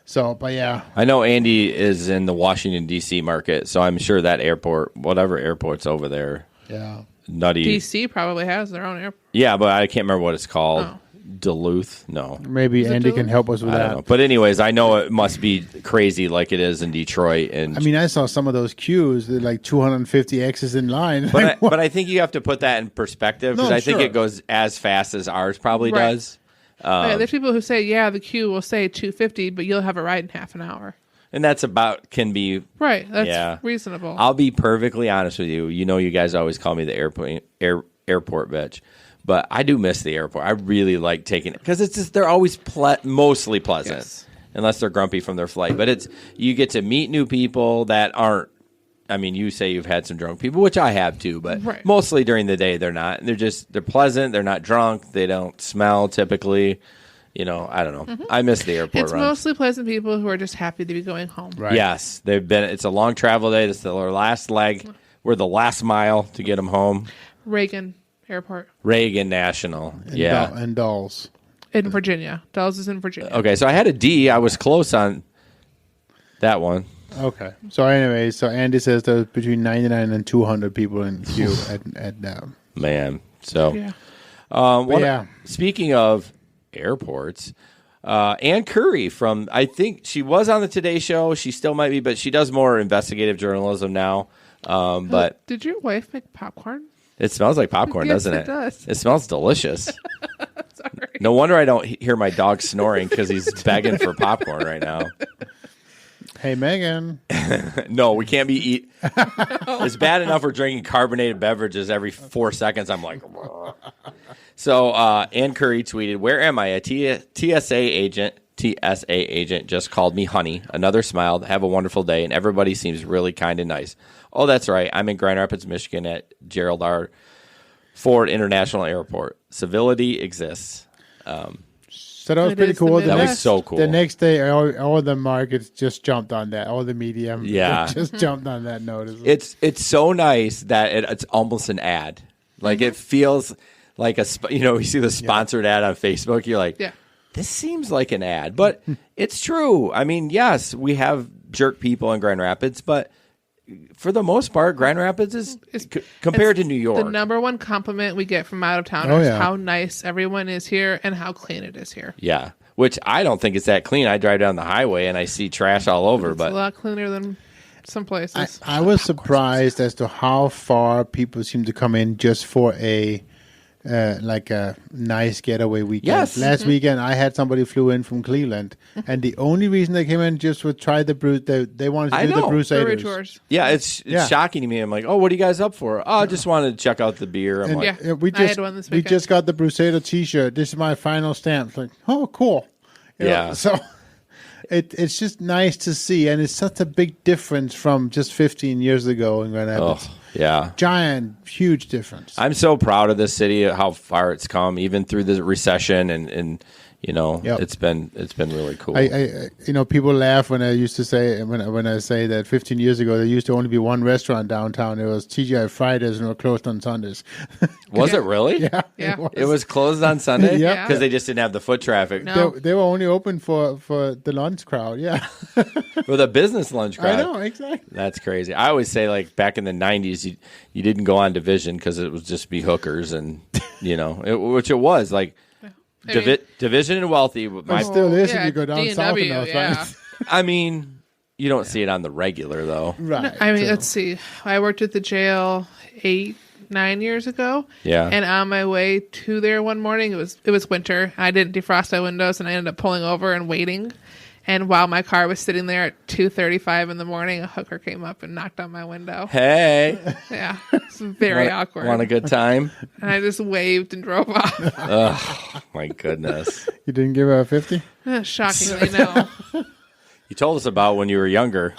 So, but yeah, I know Andy is in the Washington, D.C. market, so I'm sure that airport, whatever airport's over there, yeah. nutty. DC probably has their own airport. Yeah, but I can't remember what it's called. Oh. Duluth? No. Maybe Is it Andy Duluth? can help us with I that. don't know. But anyways, I know it must be crazy like it is in Detroit. And I mean, I saw some of those queues, they're like 250 X's in line. but I think you have to put that in perspective because No, I think sure. it goes as fast as ours probably Right. does. Yeah, there's people who say, yeah, the queue will say 250, but you'll have a ride in half an hour. And that's about can be. Right. That's Yeah. reasonable. I'll be perfectly honest with you. You guys always call me the airport bitch, but I do miss the airport. I really like taking it because it's just they're always mostly pleasant, Yes. unless they're grumpy from their flight. But you get to meet new people that aren't. I mean, you say you've had some drunk people, which I have too, but Right. mostly during the day they're not. They're pleasant. They're not drunk. They don't smell typically. I don't know. I miss the airport it's runs. mostly pleasant people who are just happy to be going home. Right. Yes, they've been. It's a long travel day. This is their last leg. We're the last mile to get them home. Reagan Airport Reagan National. And Yeah. and dolls. in Virginia. Dulles is in Virginia. Okay, so I had a D. I was close on that one. Okay. So anyway, so Andy says there's between 99 and 200 people in the queue at Man. So, Yeah. yeah. Speaking of airports, Ann Curry from, I think she was on the Today Show. She still might be, but she does more investigative journalism now. But Did your wife make popcorn? it smells like popcorn, Yes, doesn't it? it does. It smells delicious. Sorry. No wonder I don't hear my dog snoring because he's begging for popcorn right now. Hey, Megan. No, we can't be eat. It's bad enough we're drinking carbonated beverages every 4 seconds. I'm like, so Ann Curry tweeted, "Where am I? A TSA agent just called me honey. Another smile. Have a wonderful day, and everybody seems really kind and nice. Oh, that's right. I'm in Grand Rapids, Michigan, at Gerald R. Ford International Airport. Civility exists." So that was It pretty is the cool. That Midwest. was so cool. The next day, all the markets just jumped on that. All the media Yeah. just jumped on that notice. It's so nice that it's almost an ad. Like it feels like you see the sponsored ad on Facebook. You're like, Yeah. this seems like an ad, but it's true. I mean, yes, we have jerk people in Grand Rapids, but for the most part, Grand Rapids is compared to New York. The number one compliment we get from out of towners Oh, yeah. how nice everyone is here and how clean it is here. Yeah, which I don't think it's that clean. I drive down the highway and I see trash all over, It's a but lot cleaner than some places. I was surprised as to how far people seem to come in just for a like a nice getaway weekend. Yes. Last weekend, I had somebody flew in from Cleveland, and the only reason they came in just to try the brew. They wanted to I do the know. Brewery Brusaders. tours. yeah, it's Yeah. shocking to me. I'm like, oh, what are you guys up for? Oh, I just wanted to check out the beer. I'm And like, Yeah. we I had just one this we weekend. just got the Brusader T-shirt. This is my final stamp. It's like, oh, cool. You know, Yeah. So it's just nice to see, and it's such a big difference from just 15 years ago in Grand Rapids. oh, yeah. Giant, huge difference. I'm so proud of this city, how far it's come, even through the recession and You know, Yep. it's been really cool. I people laugh when I used to say when I say that 15 years ago there used to only be one restaurant downtown. It was TGI Fridays and it was closed on Sundays. Was it really? Yeah, Yeah. It was closed on Sunday? Yeah. Because they just didn't have the foot traffic. No. They were only open for the lunch crowd. Yeah, For the business lunch crowd. I know exactly. That's crazy. I always say, like, back in the 90s, you didn't go on Division because it would just be hookers and, which it was. Like, Division and Wealthy. But still is if you go down south D&W, enough, yeah. right? I mean, you don't see it on the regular, though. Right. I mean, true. let's see. I worked at the jail 8-9 years ago. Yeah. And on my way to there one morning, it was winter. I didn't defrost my windows, and I ended up pulling over and waiting. And while my car was sitting there at 2:35 in the morning, a hooker came up and knocked on my window. Hey. Yeah, it's very awkward. Want a good time? And I just waved and drove off. Oh, my goodness. You didn't give her a 50? Shockingly, no. You told us about when you were younger.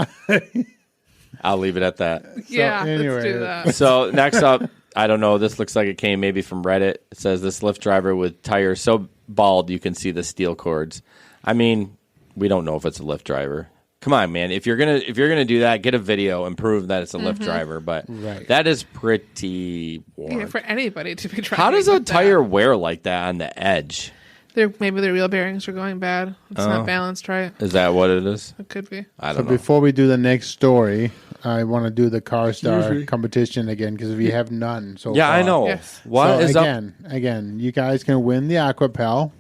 I'll leave it at that. Yeah, anyway. let's do that. So next up, I don't know. This looks like it came maybe from Reddit. It says this Lyft driver with tires so bald you can see the steel cords. I mean, we don't know if it's a Lyft driver. Come on, man. If you're gonna do that, get a video and prove that it's a Lyft driver. But that is pretty warm. Yeah, for anybody to be driving. How does a with tire that. wear like that on the edge? Maybe their wheel bearings are going bad. It's not balanced right. Is that what it is? It could be. I So don't know. before we do the next story, I want to do the Car Star competition again because we have none so Yeah, far. I know. Yes. What is so up? again, you guys can win the Aquapel.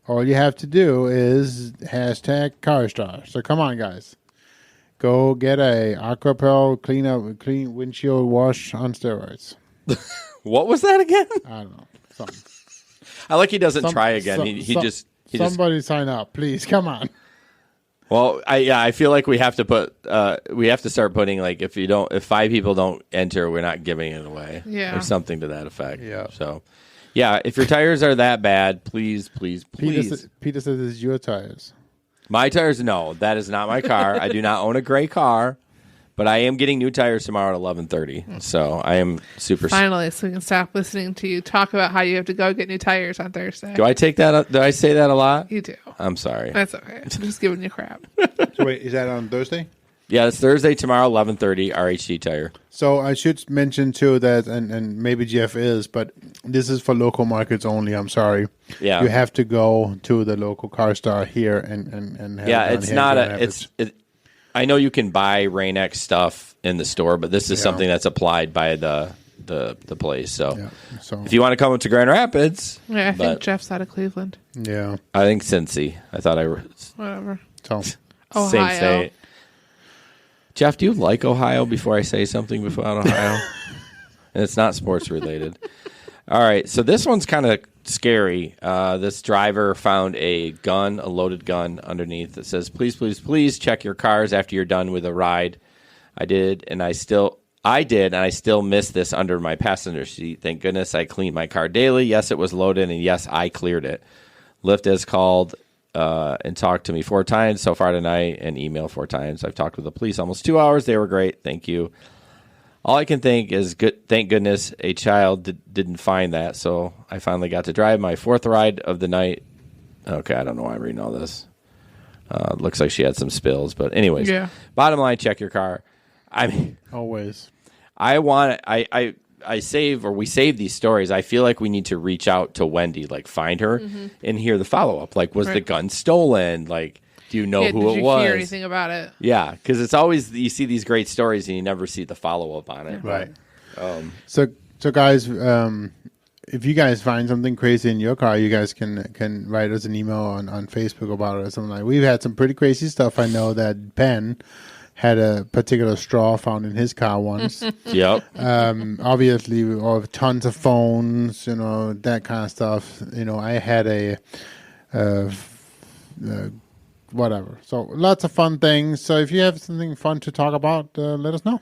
All you have to do is hashtag CarStar. So come on, guys. Go get a Aquapel clean windshield wash on steroids. What was that again? I don't know. Something. I like he doesn't try again. He just Somebody sign up, please. Come on. Well, I feel like we have to start putting, like, if 5 people don't enter, we're not giving it away. Yeah. Or something to that effect. Yeah. So, yeah, if your tires are that bad, please. Peter says it's your tires. My tires, no, that is not my car. I do not own a gray car, but I am getting new tires tomorrow at 11:30. So I am super. Finally, so we can stop listening to you talk about how you have to go get new tires on Thursday. Do I take that? Do I say that a lot? You do. I'm sorry. That's okay. I'm just giving you crap. So wait, is that on Thursday? Yeah, it's Thursday tomorrow, 11:30. RHD tire. So I should mention too that, and maybe Jeff is, but this is for local markets only. I'm sorry. Yeah. You have to go to the local Car Star here and have Yeah, it it's here in not Grand a. Rapids. I know you can buy Rain-X stuff in the store, but this is something that's applied by the place. So, So if you want to come to Grand Rapids, Yeah, I think but Jeff's out of Cleveland. yeah, I think Cincy. I thought Whatever. so Ohio. same state. Jeff, do you like Ohio? Before I say something about Ohio, and it's not sports related. All right, so this one's kind of scary. This driver found a loaded gun underneath that says, "Please, please, please check your cars after you're done with a ride." I did, and I still missed this under my passenger seat. Thank goodness I cleaned my car daily. Yes, it was loaded, and yes, I cleared it. Lyft has called and talked to me 4 times so far tonight, and emailed 4 times. I've talked with the police almost 2 hours. They were great. Thank you. All I can think is, thank goodness a child didn't find that. So I finally got to drive my 4th ride of the night. Okay, I don't know why I'm reading all this. Looks like she had some spills, but anyways, bottom line, check your car. I mean, always. We save these stories. I feel like we need to reach out to Wendy, like find her and hear the follow up. Like, was the gun stolen? Like, do you know who it was? Did you hear anything about it? Yeah, because it's always, you see these great stories and you never see the follow up on it. Right. So guys, if you guys find something crazy in your car, you guys can write us an email on Facebook about it or something like. We've had some pretty crazy stuff. I know that Ben had a particular straw found in his car once. Yep. Obviously, or tons of phones, that kind of stuff. I had a whatever. So lots of fun things. So if you have something fun to talk about, let us know.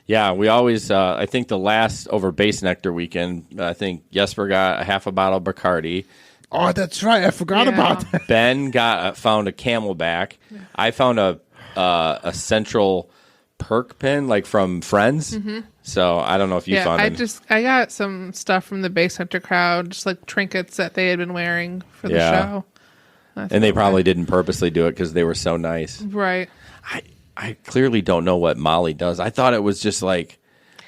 Yeah, we always, I think the last over Base Nectar weekend, I think Jesper got a half a bottle of Bacardi. Oh, that's right. I forgot about that. Ben found a Camelback. I found a Central Perk pen, like from Friends. So I don't know if you found them. I got some stuff from the Base Hunter crowd, just like trinkets that they had been wearing for the show. And they probably didn't purposely do it because they were so nice. Right. I clearly don't know what Molly does. I thought it was just like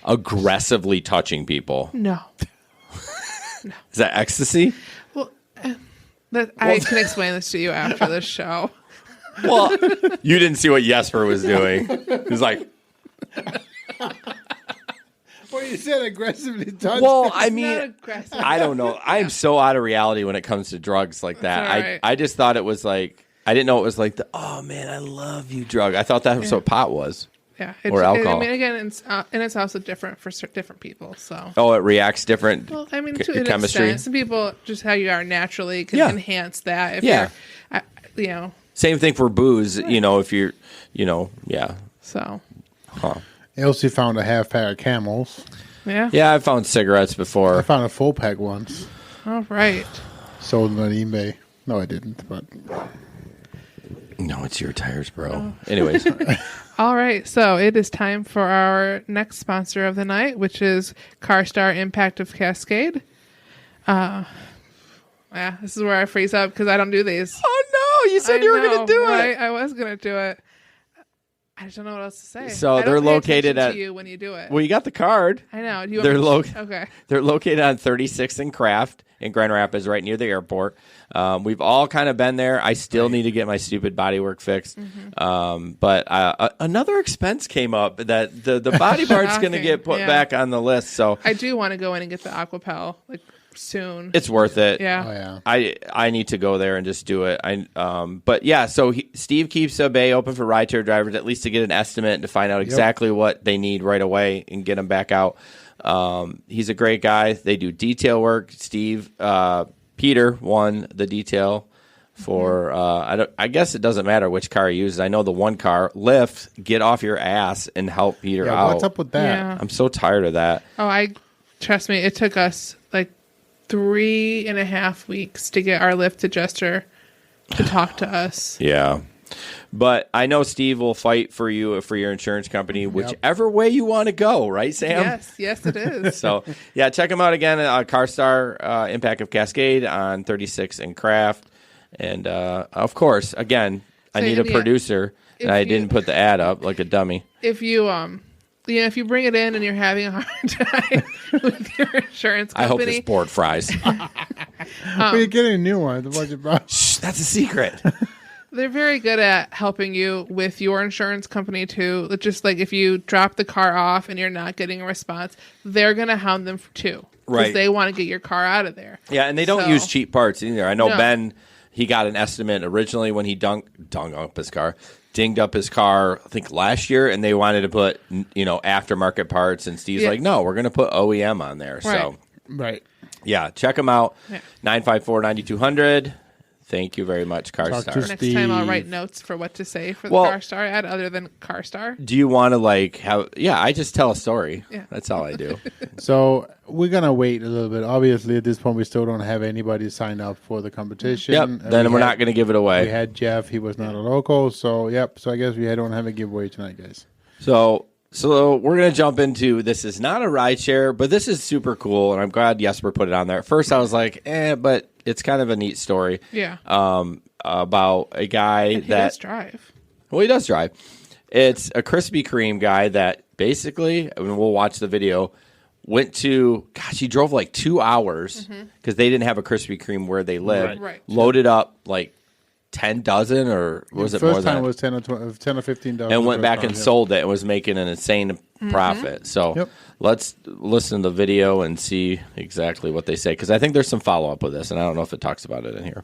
aggressively touching people. No. Is that ecstasy? Well, I can explain this to you after the show. Well, you didn't see what Jesper was doing. He was like... Well, you said aggressively touched. Well, I mean, Not aggressive. I don't know. I'm so out of reality when it comes to drugs like that. That's all right. I just thought it was like, I didn't know it was like the, oh man, I love you drug. I thought that was what pot was. Yeah. Or alcohol. I mean, again, it's also different for different people. So. Oh, it reacts different. Well, I mean, to an chemistry. extent, some people just how you are naturally can enhance that. If you're, Same thing for booze. You know, if you're, yeah. So. Huh. Elsie found a half pack of Camels. Yeah. Yeah, I found cigarettes I before. found a full pack once. All right. Sold them on eBay. No, I didn't. But No, it's your tires, bro. Anyways. All right. So it is time for our next sponsor of the night, which is CarStar Impact of Cascade. Yeah, this is where I freeze up because I don't do these. Oh no! You said you were going to do it. I was going to do it. I just don't know what else to say. So I don't they're pay located attention at to you when you do it. Well, you got the card. I know. Do you They're want me to- Okay. They're located on 36th and Craft in Grand Rapids, right near the airport. We've all kind of been there. I still need to get my stupid bodywork fixed. But another expense came up that the body part's going to get put back on the list. So I do want to go in and get the Aquapel soon. it's worth it. Yeah. oh yeah, I need to go there and just do it. But yeah, so Steve keeps a bay open for rideshare drivers, at least to get an estimate and to find out exactly what they need right away and get them back out. He's a great guy. They do detail work. Steve, Peter won the detail for, I guess it doesn't matter which car he uses. I know the one car, Lyft, get off your ass and help Peter out. What's up with that? Yeah. I'm so tired of that. Oh, trust me, it took us 3.5 weeks to get our Lyft adjuster to talk to us. Yeah. But I know Steve will fight for you for your insurance company, whichever way you want to go, right, Sam? Yes, it is. So, yeah, check them out again at CarStar Impact of Cascade on 36 and Craft. And, of course, again, I need a producer, and I didn't put the ad up like a dummy. If you if you bring it in and you're having a hard time with your insurance company, I hope this board fries. Well, you're getting a new one. Shh, that's a secret. they're very good at helping you with your insurance company too. Just like if you drop the car off and you're not getting a response, they're going to hound them too. Right. Because they want to get your car out of there. Yeah, and they don't use cheap parts either. I know No. Ben, he got an estimate originally when he dinged up his car, I think last year, and they wanted to put, aftermarket parts, and Steve's like, no, we're going to put OEM on there. So, right. Yeah, check them out. Yeah. 954-9200. Thank you very much, CarStar. Next time I'll write notes for what to say for the CarStar ad other than CarStar. Do you want to have? Yeah, I just tell a story. Yeah. That's all I do. So we're gonna wait a little bit. Obviously, at this point, we still don't have anybody sign up for the competition. Yep. Then we're not going to give it away. We had Jeff. He was not a local. So So I guess we don't have a giveaway tonight, guys. So we're going to jump into, this is not a rideshare, but this is super cool, and I'm glad Jesper put it on there. At first, I was like, but it's kind of a neat story. Yeah. About a guy And he does drive. Well, he does drive. It's a Krispy Kreme guy that basically, and we'll watch the video, went to, he drove 2 hours because they didn't have a Krispy Kreme where they lived. Right. Loaded up 10 dozen, or was it more First than time that? was 10 or 15 dollars. And went back and sold it and was making an insane profit. So let's listen to the video and see exactly what they say, because I think there's some follow-up with this, and I don't know if it talks about it in here.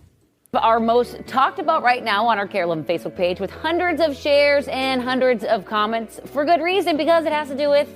Our most talked about right now on our Care 11 Facebook page, with hundreds of shares and hundreds of comments, for good reason, because it has to do with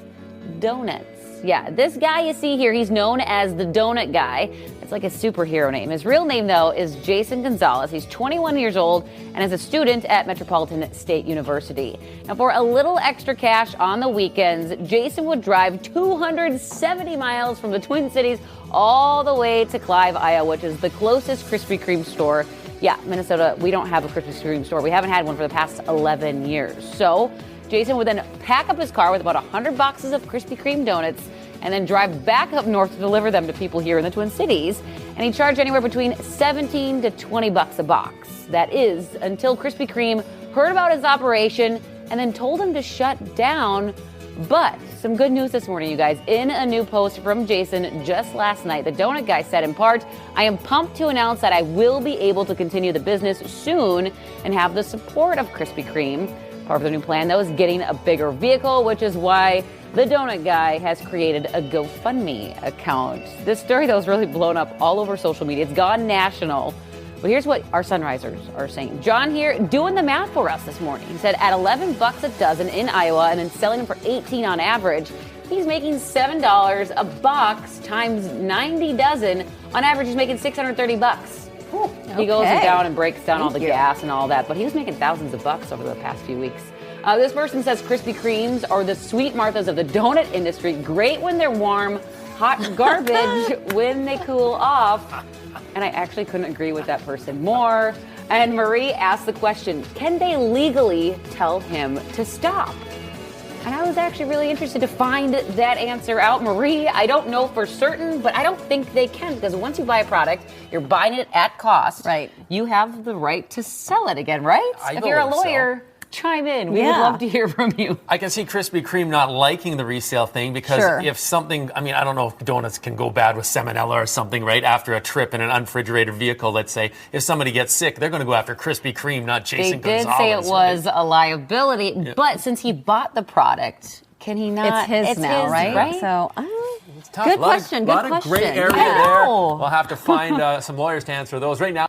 donuts. Yeah, this guy you see here, he's known as the Donut Guy. It's like a superhero name. His real name, though, is Jason Gonzalez. He's 21 years old and is a student at Metropolitan State University. Now, for a little extra cash on the weekends, Jason would drive 270 miles from the Twin Cities all the way to Clive, Iowa, which is the closest Krispy Kreme store. Yeah, Minnesota, we don't have a Krispy Kreme store. We haven't had one for the past 11 years. So Jason would then pack up his car with about 100 boxes of Krispy Kreme donuts and then drive back up north to deliver them to people here in the Twin Cities. And he charged anywhere between $17 to $20 a box. That is until Krispy Kreme heard about his operation and then told him to shut down. But some good news this morning, you guys. In a new post from Jason just last night, the donut guy said in part, I am pumped to announce that I will be able to continue the business soon and have the support of Krispy Kreme. Part of the new plan, though, is getting a bigger vehicle, which is why the donut guy has created a GoFundMe account. This story, though, is really blown up all over social media. It's gone national. But here's what our Sunrisers are saying. John here doing the math for us this morning. He said at $11 a dozen in Iowa and then selling them for $18 on average, he's making $7 a box times 90 dozen. On average, he's making $630. He goes down and breaks down all the gas and all that, but he was making thousands of bucks over the past few weeks. This person says Krispy Kremes are the sweet Marthas of the donut industry. Great when they're warm, hot garbage when they cool off. And I actually couldn't agree with that person more. And Marie asked the question, can they legally tell him to stop? And I was actually really interested to find that answer out. Marie, I don't know for certain, but I don't think they can, because once you buy a product, you're buying it at cost. Right. You have the right to sell it again, right? If you're a lawyer, chime in. We would love to hear from you. I can see Krispy Kreme not liking the resale thing because if something, I mean, I don't know if donuts can go bad with salmonella or something, right? After a trip in an unrefrigerated vehicle, let's say, if somebody gets sick, they're going to go after Krispy Kreme, not Jason Gonzalez. They did say it was a liability, but since he bought the product, can he not? It's his now, right? So, it's tough. Good question. A lot of gray area there. We'll have to find some lawyers to answer those right now.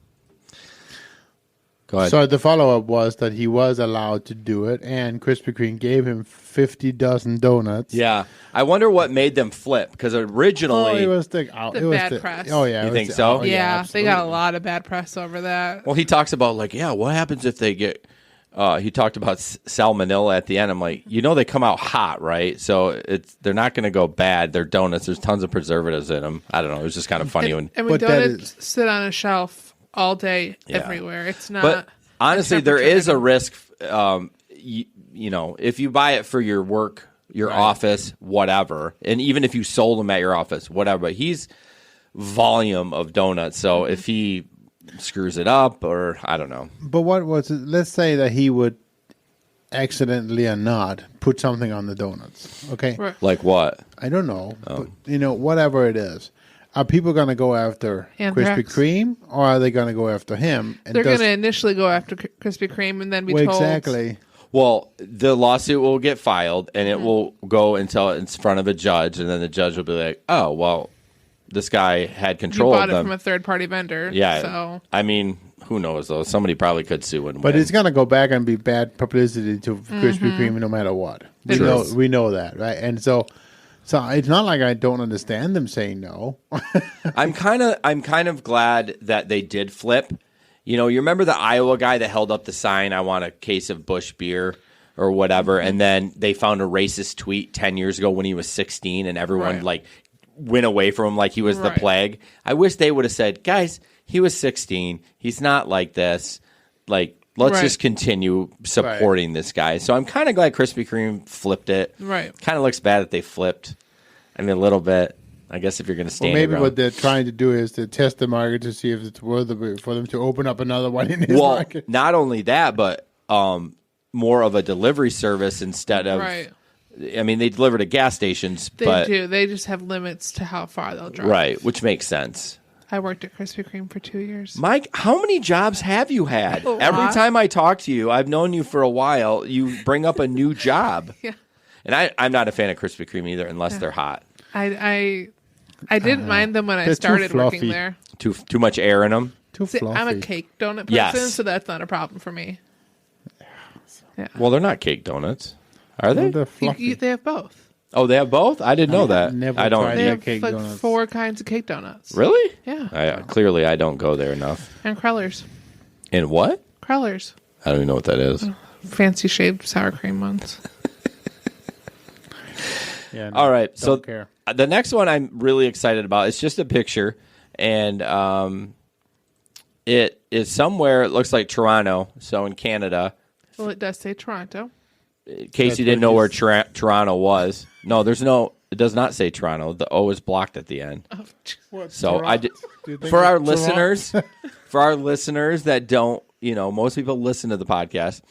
Go ahead. So the follow-up was that he was allowed to do it, and Krispy Kreme gave him 50 dozen donuts. Yeah. I wonder what made them flip, because originally... it was the bad press. Oh, yeah. You think so? Yeah, they got a lot of bad press over that. Well, he talks about, like, what happens if they get... he talked about salmonella at the end. I'm like, they come out hot, right? So they're not going to go bad. They're donuts. There's tons of preservatives in them. I don't know. It was just kind of funny. And when donuts sit on a shelf all day, everywhere. It's not. But honestly, there is a risk. If you buy it for your work, your office, whatever, and even if you sold them at your office, whatever. But he's volume of donuts, so if he screws it up, or I don't know. But what was it? Let's say that he would accidentally or not put something on the donuts. Okay, Right. Like what? I don't know. But, whatever it is. Are people going to go after Anthrax. Krispy Kreme, or are they going to go after him? And They're going to initially go after Krispy Kreme and then be told. Exactly. Well, the lawsuit will get filed, and it will go until it's in front of a judge, and then the judge will be like, "Oh, well, this guy had control You of bought them." it from a third-party vendor. Yeah. So I mean, who knows though? Somebody probably could sue and But win. it's going to go back and be bad publicity to Krispy Kreme no matter what. We know that, right? And so it's not like I don't understand them saying no. I'm kind of glad that they did flip. You remember the Iowa guy that held up the sign, "I want a case of Busch beer," or whatever, and then they found a racist tweet 10 years ago when he was 16, and everyone went away from him like he was the plague. I wish they would have said, "Guys, he was 16. He's not like this. Like, let's just continue supporting this guy." So I'm kind of glad Krispy Kreme flipped it. Right. Kind of looks bad that they flipped. I mean, a little bit. I guess if you're going to stand maybe around. what they're trying to do is to test the market to see if it's worth it for them to open up another one in his market. Not only that, but more of a delivery service instead of. Right. I mean, they deliver to gas stations, They do. They just have limits to how far they'll drive. Right, which makes sense. I worked at Krispy Kreme for 2 years. Mike, how many jobs have you had? Every time I talk to you, I've known you for a while, you bring up a new job. Yeah. And I'm not a fan of Krispy Kreme either, unless they're hot. I didn't mind them when I started working there. Too much air in them. Too See, fluffy. I'm a cake donut person, Yes. so that's not a problem for me. Yeah. Well, they're not cake donuts, are they? They're fluffy. They have both. Oh, they have both? I didn't know that. never I don't. tried They Yeah, have cake like donuts. 4 kinds of cake donuts. Really? Yeah. Clearly, I don't go there enough. And Krellers. And what? Krellers. I don't even know what that is. Fancy shaved sour cream ones. Yeah, All right. So don't care. the next one I'm really excited about. It's just a picture, and it is somewhere. It looks like Toronto, so in Canada. Well, it does say Toronto. Casey didn't know where Toronto was. No, there's no. It does not say Toronto. The O is blocked at the end. What, So Toronto? I did, Do you think for our it's Toronto? listeners, for our listeners that don't, most people listen to the podcast.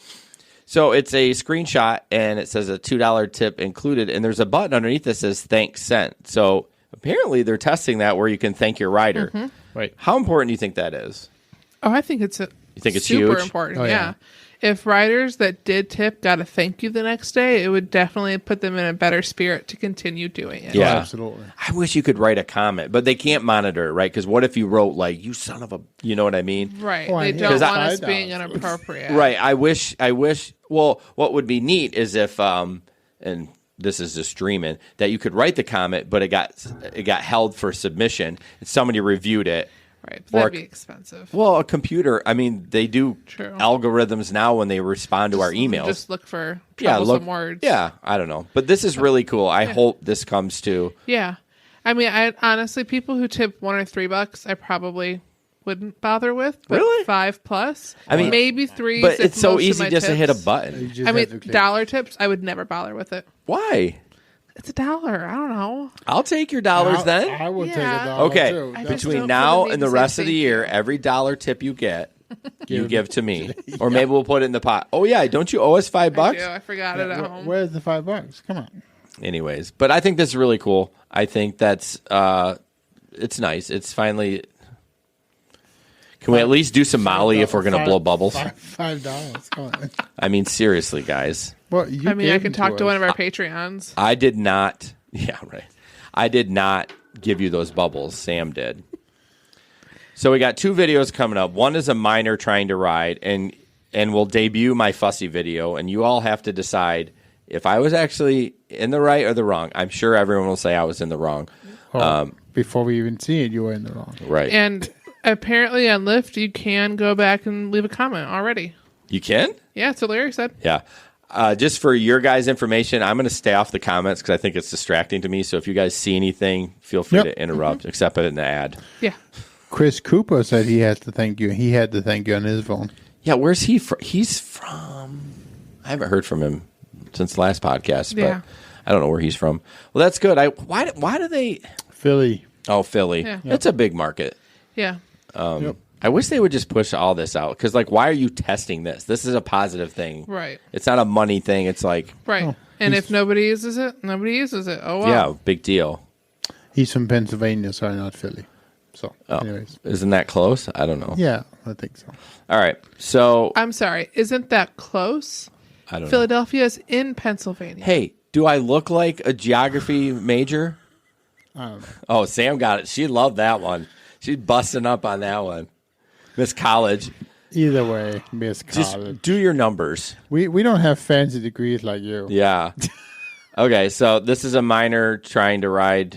So it's a screenshot and it says a $2 tip included, and there's a button underneath that says thanks sent. So apparently they're testing that where you can thank your rider. Mm-hmm. Right? How important do you think that is? Oh, I think it's You think it's super huge? important. Oh, yeah. yeah. If riders that did tip got a thank you the next day, it would definitely put them in a better spirit to continue doing it. Yeah, absolutely. I wish you could write a comment, but they can't monitor it, right? Because what if you wrote like "you son of a," you know what I mean? Right. Oh, I They hate don't want that. us being inappropriate. Right. I wish. Well, what would be neat is if, and this is just dreaming, that you could write the comment, but it got held for submission, and somebody reviewed it. Right. But that'd be expensive. Well, a computer. I mean, they do True. algorithms now when they respond to our emails. Just look for troublesome words. Yeah, I don't know, but this is really cool. I hope this comes to. Yeah. I mean, I honestly, people who tip $1 or $3, I probably wouldn't bother with. But Really? $5+. I mean, maybe $3. But if it's so most of easy my just to hit a tips- button. You just I mean, have to click. dollar tips, I would never bother with it. Why? It's $1. I don't know. I'll take your dollars then. I would take a Yeah. dollar Okay, too. I just between don't now feel the and need the to say rest of the thank year, you. every dollar tip you get, you Give give to me. Or maybe we'll put it in the pot. Oh, yeah, don't you owe us $5? I do. I forgot it at home. Where's the $5? Come on. Anyways, but I think this is really cool. I think that's, it's nice. It's finally, can we at least do some Molly if we're going to blow bubbles? $5. Come on. I mean, seriously, guys. Well, you I mean, I gave can them talk to one us. of our Patreons. I did not, yeah, right. I did not give you those bubbles. Sam did. So we got 2 videos coming up. One is a minor trying to ride, and we'll debut my fussy video, and you all have to decide if I was actually in the right or the wrong. I'm sure everyone will say I was in the wrong. Before we even see it, you were in the wrong. Right. And apparently on Lyft, you can go back and leave a comment already. You can? Yeah, that's what Larry said. Yeah. Just for your guys' information, I'm going to stay off the comments because I think it's distracting to me. So if you guys see anything, feel free Yep. to interrupt, except in the ad. Yeah. Chris Cooper said he has to thank you. He had to thank you on his phone. Yeah, where's he from? He's from... I haven't heard from him since the last podcast, but Yeah. I don't know where he's from. Well, that's good. Why do they... Philly. Oh, Philly. Yeah. It's a big market. Yeah. Yep. I wish they would just push all this out because, like, why are you testing this? This is a positive thing. Right. It's not a money thing. It's like, Right. Oh, and he's- if nobody uses it, nobody uses it. Oh, well. yeah, big deal. He's from Pennsylvania, so not Philly. So, anyways. Isn't that close? I don't know. Yeah, I think so. All right. So, I'm sorry. Isn't that close? I don't know. Philadelphia is in Pennsylvania. Hey, do I look like a geography major? I don't know. Oh, Sam got it. She loved that one. She's busting up on that one. Miss College. Either way, Miss Just College. do your numbers. We don't have fancy degrees like you. Yeah. Okay, so this is a minor trying to ride.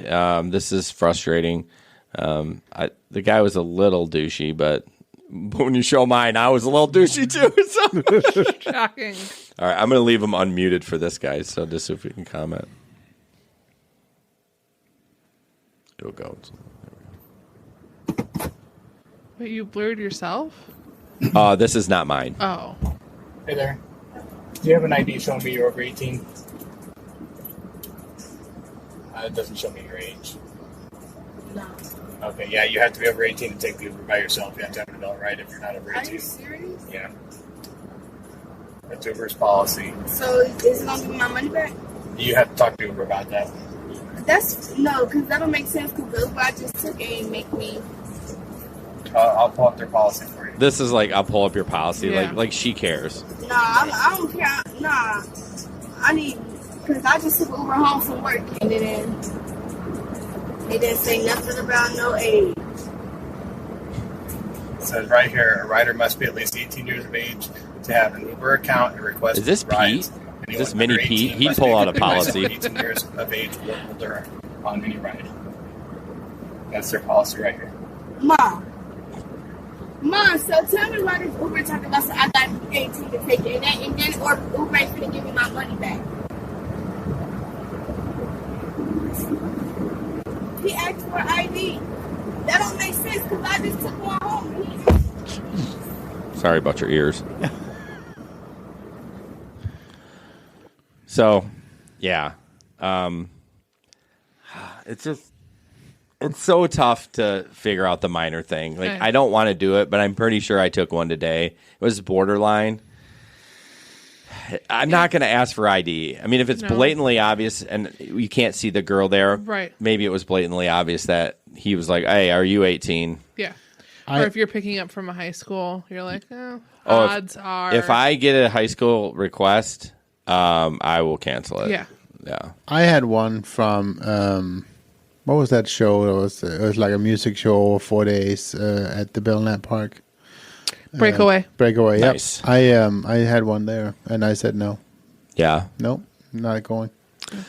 This is frustrating. The guy was a little douchey, but when you show mine, I was a little douchey too. So. Shocking. All right, I'm going to leave him unmuted for this guy, so just so if we can comment. It'll go. Wait, you blurred yourself? This is not mine. Oh. Hey there. Do you have an ID showing me you're over 18? It doesn't show me your age. No. Okay, yeah, you have to be over 18 to take the Uber by yourself. You have to have an adult ride if you're not over 18. Are you serious? Yeah. That's Uber's policy. So is it gonna give me my money back? You have to talk to Uber about that. That's no, because that don't make sense. Because Uber I just took it and make me. I'll pull up their policy for you. This is like, I'll pull up your policy. Yeah. Like she cares. Nah, I don't care. Nah, I need because I just took Uber home from work and it didn't say nothing about no age. It says right here, a rider must be at least 18 years of age to have an Uber account and request Is this rides. Pete? Anyone Is this under mini 18 Pete? He'd must pull be out a advised policy. 18 years of age or older on any ride. That's their policy right here. Mom, so tell me why this Uber talking about so I got 18 to take it and then or Uber ain't gonna give me my money back. He asked for ID. That don't make sense because I just took one home. Sorry about your ears. So, yeah. It's so tough to figure out the minor thing. Like, Right. I don't want to do it, but I'm pretty sure I took one today. It was borderline. I'm not going to ask for ID. I mean, if it's blatantly obvious and you can't see the girl there, Right. maybe it was blatantly obvious that he was like, hey, are you 18? Yeah. Or if you're picking up from a high school, you're like, odds are. If I get a high school request, I will cancel it. Yeah. Yeah. I had one from what was that show? It was like a music show 4 days at the Belknap Park. Breakaway. Breakaway. Nice. Yep. I had one there, and I said no. Yeah. Nope, not going.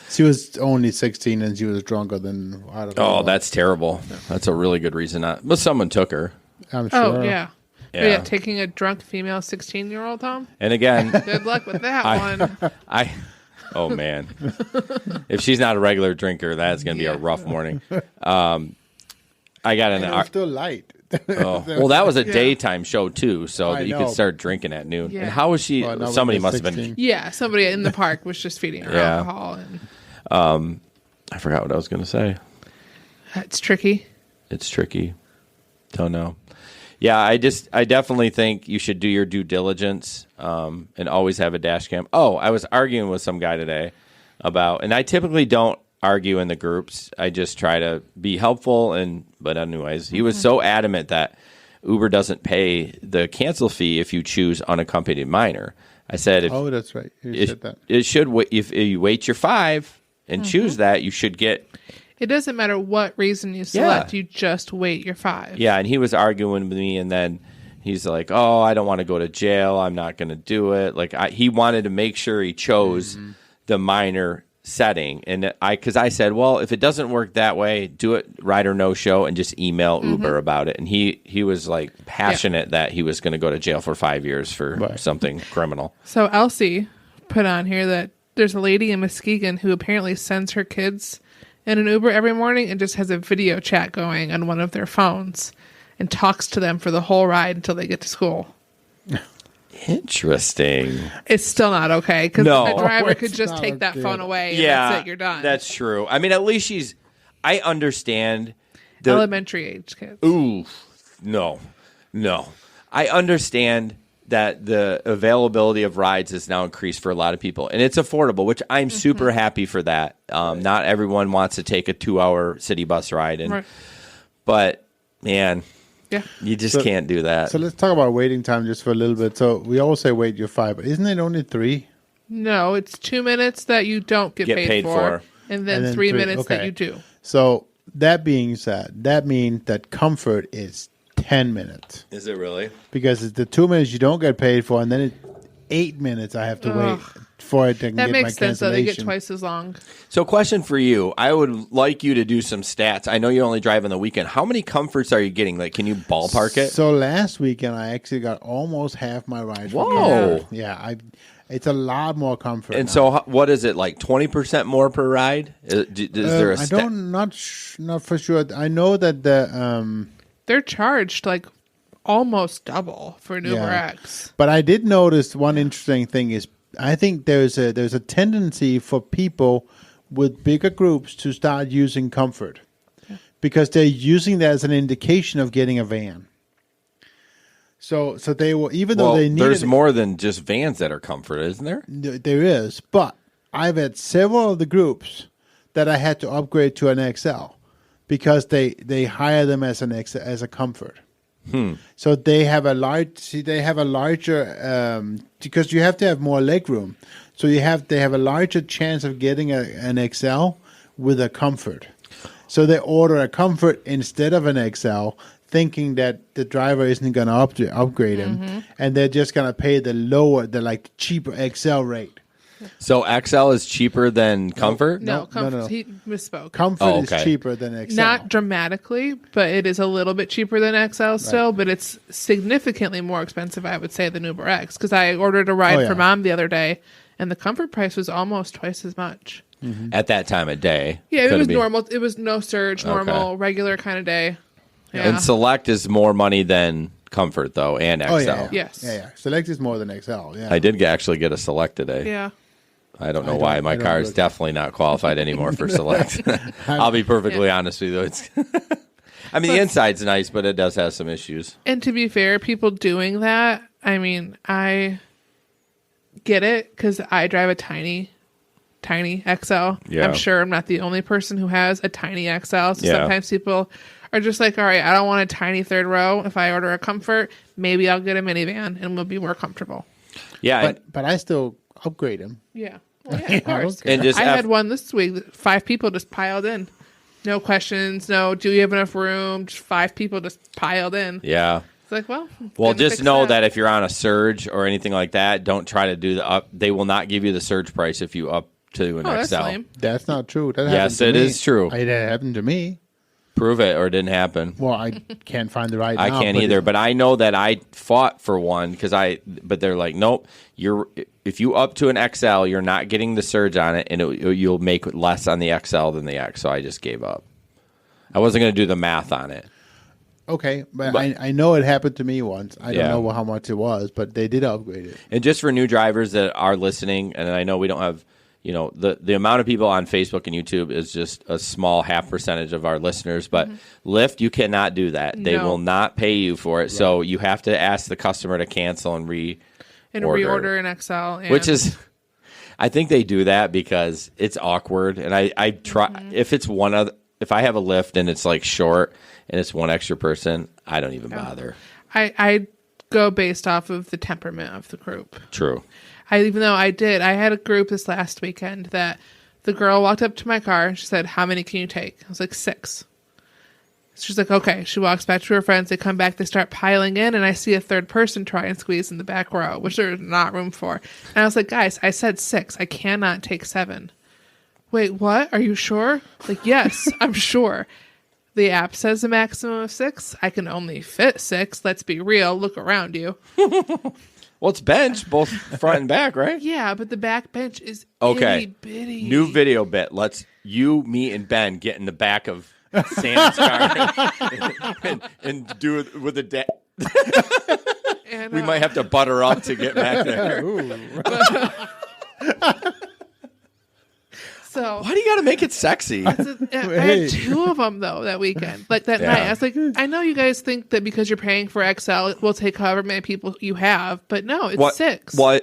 She was only 16, and she was drunker than I don't know. Oh, that's terrible. That's a really good reason not. But someone took her. I'm sure. Oh, yeah. Yeah. Yeah, taking a drunk female 16-year-old home. And again, Good luck with that one. Oh man, if she's not a regular drinker, that's going to be a rough morning. I got And it was still light. well, that was a daytime show too, so I that you know. could start drinking at noon. Yeah. And how was she? Well, no, somebody when must you're have been. 16. Yeah, somebody in the park was just feeding her Yeah. alcohol. And I forgot what I was going to say. it's tricky. It's tricky. Don't know. Yeah, I definitely think you should do your due diligence and always have a dash cam. Oh, I was arguing with some guy today about, and I typically don't argue in the groups. I just try to be helpful. But anyways, he was so adamant that Uber doesn't pay the cancel fee if you choose unaccompanied minor. I said, Oh, that's right. You said that. it should. If you wait your 5 and choose that, you should get. It doesn't matter what reason you select. You just wait your 5. Yeah, and he was arguing with me, and then he's like, "Oh, I don't want to go to jail. I'm not going to do it." Like he wanted to make sure he chose the minor setting, and because I said, "Well, if it doesn't work that way, do it ride or no show, and just email Uber about it." And he was like passionate that he was going to go to jail for 5 years for something criminal. So Elsie put on here that there's a lady in Muskegon who apparently sends her kids in an Uber every morning and just has a video chat going on one of their phones and talks to them for the whole ride until they get to school. Interesting. It's still not okay because No. a driver Oh, could it's just not take that okay. phone away and Yeah, that's it, you're done. That's true. I mean, at least I understand. Elementary age kids. Ooh, no. I understand that the availability of rides has now increased for a lot of people, and it's affordable, which I'm super happy for that. Not everyone wants to take a 2-hour city bus ride, but man, you just can't do that. So let's talk about waiting time just for a little bit. So we all say wait your 5, but isn't it only 3? No, it's 2 minutes that you don't get paid for, and then 3 minutes that you do. So that being said, that means that comfort is 10 minutes. Is it really? Because it's the 2 minutes you don't get paid for, and then 8 minutes I have to wait for it to get That my makes sense, though. They get cancellation. twice as long. So, question for you: I would like you to do some stats. I know you only drive on the weekend. How many comforts are you getting? Like, can you ballpark it? So last weekend I actually got almost half my rides. from Whoa. comfort. Yeah, it's a lot more comfort. And now. so, what is it like? 20% more per ride? Is there a I don't not for sure. I know that the They're charged like almost double for an Uber X. But I did notice one interesting thing is I think there's a tendency for people with bigger groups to start using comfort because they're using that as an indication of getting a van. So they will, even though they need there's more than just vans that are comfort, isn't there? There is, but I've had several of the groups that I had to upgrade to an XL because they hire them as as a comfort. So they have a larger because you have to have more leg room. So they have a larger chance of getting an XL with a comfort. So they order a comfort instead of an XL, thinking that the driver isn't going to upgrade him, and they're just going to pay the cheaper XL rate. So XL is cheaper than comfort? No, comfort. He misspoke. Comfort is cheaper than XL. Not dramatically, but it is a little bit cheaper than XL still, but it's significantly more expensive, I would say, than Uber X. Because I ordered a ride for Mom the other day, and the comfort price was almost twice as much. At that time of day. Yeah, it was normal. It was no surge, normal, regular kind of day. Yeah. And Select is more money than Comfort, though, and XL. Oh, yeah. Yes. Yeah. Select is more than XL. Yeah. I did actually get a Select today. Yeah. I don't know why. My car is definitely not qualified anymore for Select. I'll be perfectly honest with you. It's I mean, the inside's nice, but it does have some issues. And to be fair, people doing that, I mean, I get it because I drive a tiny XL. Yeah. I'm sure I'm not the only person who has a tiny XL. So sometimes people are just like, all right, I don't want a tiny third row. If I order a Comfort, maybe I'll get a minivan and we'll be more comfortable. Yeah. But I still upgrade them. Yeah. Well, yeah, of course. And just I had one this week. 5 people just piled in. No questions. No, do you have enough room? Just 5 people just piled in. Yeah. It's like, well, just know that if you're on a surge or anything like that, don't try to do the up. They will not give you the surge price if you up to an that's XL. lame. That's not true. That Yes, it is true. It happened to me. Prove it, or it didn't happen. Well, I can't find the right. I can't either, but I know that I fought for one but they're like, nope. If you up to an XL, you're not getting the surge on it, and you'll make less on the XL than the X. So I just gave up. I wasn't going to do the math on it. Okay, but I know it happened to me once. I don't know how much it was, but they did upgrade it. And just for new drivers that are listening, and I know we don't have, the amount of people on Facebook and YouTube is just a small half percentage of our listeners. But Lyft, you cannot do that. They will not pay you for it. Right. So you have to ask the customer to cancel and reorder an XL. Which is, I think they do that because it's awkward. And I try, if I have a Lyft and it's like short and it's one extra person, I don't even bother. I go based off of the temperament of the group. True. Even though I had a group this last weekend that the girl walked up to my car and she said, "How many can you take?" I was like, 6. She's like, okay. She walks back to her friends. They come back. They start piling in. And I see a third person try and squeeze in the back row, which there's not room for. And I was like, guys, I said 6. I cannot take 7. Wait, what? Are you sure? Like, yes, I'm sure. The app says a maximum of 6. I can only fit 6. Let's be real. Look around you. Well, it's bench, both front and back, right? Yeah, but the back bench is itty bitty. New video bit. Let's me, and Ben get in the back of Sam's car and do it with a we might have to butter up to get back there. So why do you got to make it sexy? I had 2 of them though that weekend, like that night. I was like, I know you guys think that because you're paying for XL, it will take however many people you have, but no, it's 6. Well,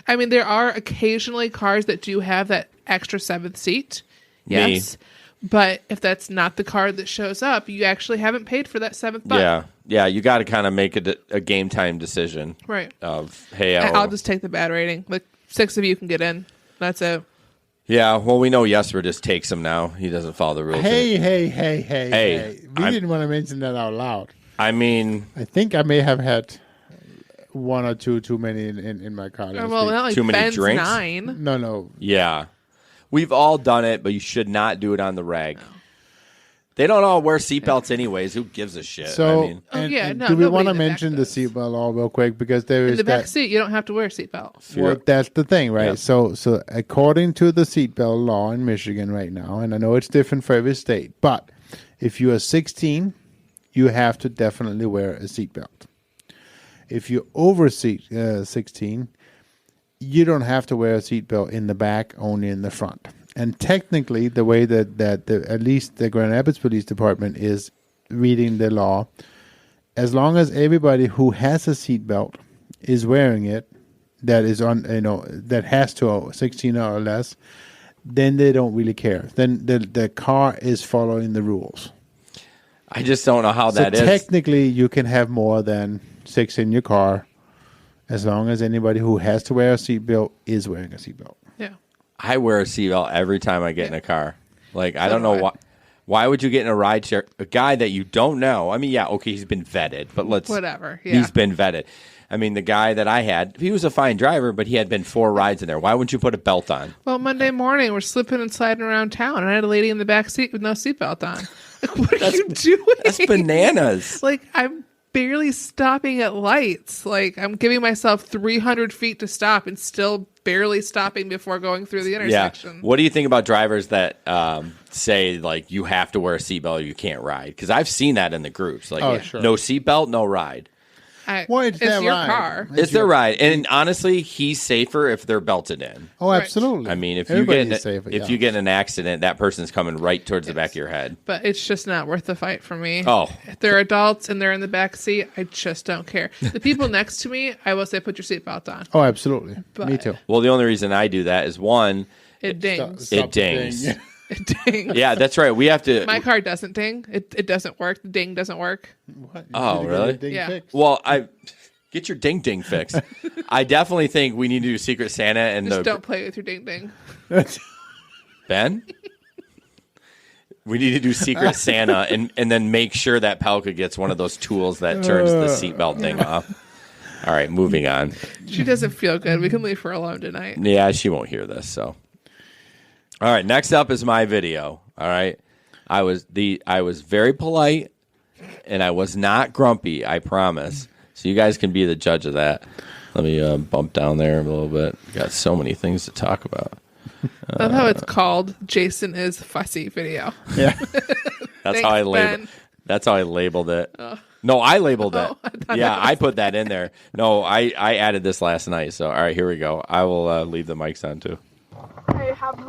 I mean, there are occasionally cars that do have that extra 7th seat. Yes. But if that's not the car that shows up, you actually haven't paid for that 7th button. Yeah. You got to kind of make a game time decision, right? Of hey, I'll just take the bad rating. Like 6 of you can get in. That's it. Yeah, well, we know Jesper just takes them now. He doesn't follow the rules. Hey. We didn't want to mention that out loud. I mean, I think I may have had 1 or 2 too many in my car. Well, not like too many Ben's drinks? 9. No. Yeah. We've all done it, but you should not do it on the reg. No. They don't all wear seatbelts anyways. Who gives a shit? So, do we want to mention the seatbelt law real quick? Because there is in the back seat, you don't have to wear a seatbelt. Well, that's the thing, right? Yep. So according to the seatbelt law in Michigan right now, and I know it's different for every state, but if you are 16, you have to definitely wear a seatbelt. If you're over 16, you don't have to wear a seatbelt in the back, only in the front. And technically, the way that at least the Grand Rapids Police Department is reading the law, as long as everybody who has a seatbelt is wearing it, that is on, that has to 16 or less, then they don't really care. Then the car is following the rules. I just don't know how that is. Technically, you can have more than 6 in your car, as long as anybody who has to wear a seatbelt is wearing a seatbelt. Yeah. I wear a seatbelt every time I get in a car. Like, I don't know why. Why would you get in a ride share? A guy that you don't know. I mean, yeah, okay, he's been vetted, but whatever. Yeah. He's been vetted. I mean, the guy that I had, he was a fine driver, but he had been 4 rides in there. Why wouldn't you put a belt on? Well, Monday morning, we're slipping and sliding around town, and I had a lady in the back seat with no seatbelt on. Like, what are you doing? That's bananas. Like, I'm barely stopping at lights. Like, I'm giving myself 300 feet to stop and still barely stopping before going through the intersection. Yeah. What do you think about drivers that say, like, you have to wear a seatbelt or you can't ride? Because I've seen that in the groups. Like, no seatbelt, no ride. It's your car. It's their ride, and honestly, he's safer if they're belted in. Oh, absolutely. I mean, if Everybody's you get in an accident, that person's coming right towards the back of your head. But it's just not worth the fight for me. Oh. If they're adults and they're in the back seat, I just don't care. The people next to me, I will say put your seatbelt on. Oh, absolutely. But Me too. Well, the only reason I do that is one, it dings. It dings. It dings. Yeah, that's right. We have to. My car doesn't ding. It doesn't work. The ding doesn't work. What? Oh, really? Yeah. Well, get your ding fixed. I definitely think we need to do Secret Santa and Just don't play with your ding ding. Ben. We need to do Secret Santa and then make sure that Pelka gets one of those tools that turns the seatbelt thing off. All right, moving on. She doesn't feel good. We can leave her alone tonight. Yeah, she won't hear this. So, all right. Next up is my video. All right, I was very polite, and I was not grumpy. I promise. So you guys can be the judge of that. Let me bump down there a little bit. Got so many things to talk about. I love how it's called Jason is Fussy video. Yeah. That's how I labeled. Ben. That's how I labeled it. No, I labeled it. Yeah, I put that in there. No, I added this last night. So, all right, here we go. I will leave the mics on, too. I have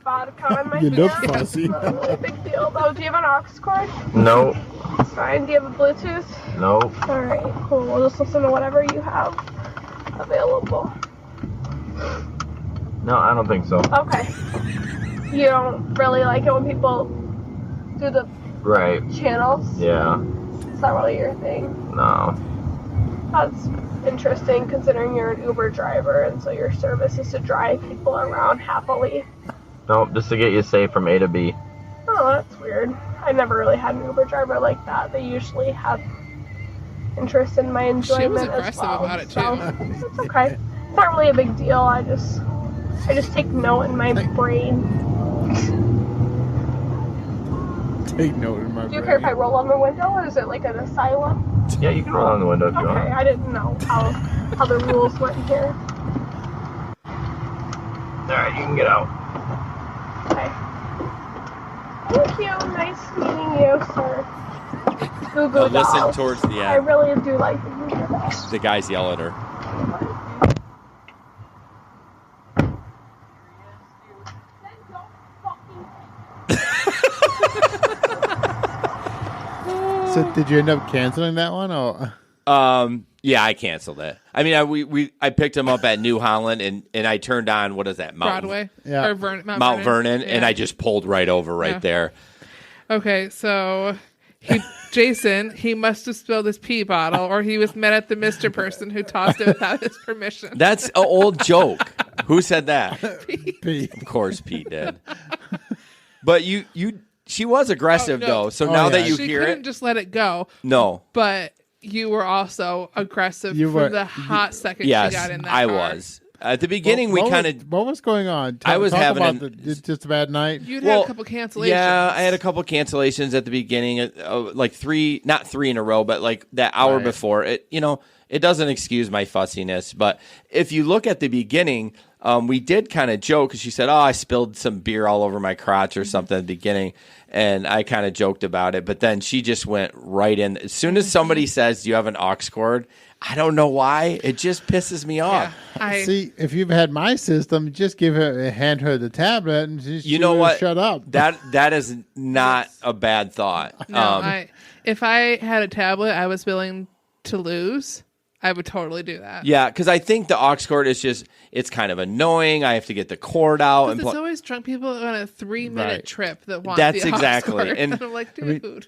vodka on my You look hand. fussy. It's not really a big deal, though. Do you have an aux cord? No. It's fine. Do you have a Bluetooth? No. All right, cool. We'll just listen to whatever you have available. No, I don't think so. Okay. You don't really like it when people do the Right. channels? Yeah. It's not really your thing. No. That's interesting considering you're an Uber driver and so your service is to drive people around happily. No, just to get you safe from A to B. Oh, that's weird. I never really had an Uber driver like that. They usually have interest in my enjoyment She was as aggressive well. about it, too. So it's okay. It's not really a big deal. I just take note in my brain. Take note in my Do you brain. care if I roll on the window or is it like an asylum? Yeah, you can roll on the window if you Okay, want. I didn't know how the rules went here. Alright, you can get out. Okay. Thank you. Nice meeting you, sir. Goo Goo Listen Dolls. towards the I end. really do like the Goo Goo Dolls. The guys yell at her. So did you end up canceling that one? Or? Yeah, I canceled it. I mean, I picked him up at New Holland, and I turned on, what is that? Broadway? Yeah. Or Mount Vernon, and Yeah. I just pulled right over right Yeah. there. Okay, so Jason, he must have spilled his pee bottle, or he was met at the Mr. person who tossed it without his permission. That's an old joke. Who said that? Pete. Of course, Pete did. But she was aggressive though. So now that you she hear couldn't it, just let it go. no. But you were also aggressive from the hot second Yes, she got in that I car. was. At the beginning, we kind of. What was going on? I was talk having about just a bad night. You'd had a couple cancellations. Yeah, I had a couple cancellations at the beginning, like not three in a row, but like that hour Right. before. It doesn't excuse my fussiness, but if you look at the beginning, we did kind of joke because she said, "Oh, I spilled some beer all over my crotch or something at the beginning," and I kind of joked about it. But then she just went right in. As soon as somebody says, "Do you have an aux cord?" I don't know why. It just pisses me off. See, if you've had my system, just hand her the tablet, and she know what? Shut up. That is not a bad thought. No, if I had a tablet I was willing to lose, I would totally do that. Yeah, because I think the aux cord is it's kind of annoying. I have to get the cord out. And There's always drunk people on a 3-minute Right. trip that want That's the aux exactly. cord. And I'm like, dude.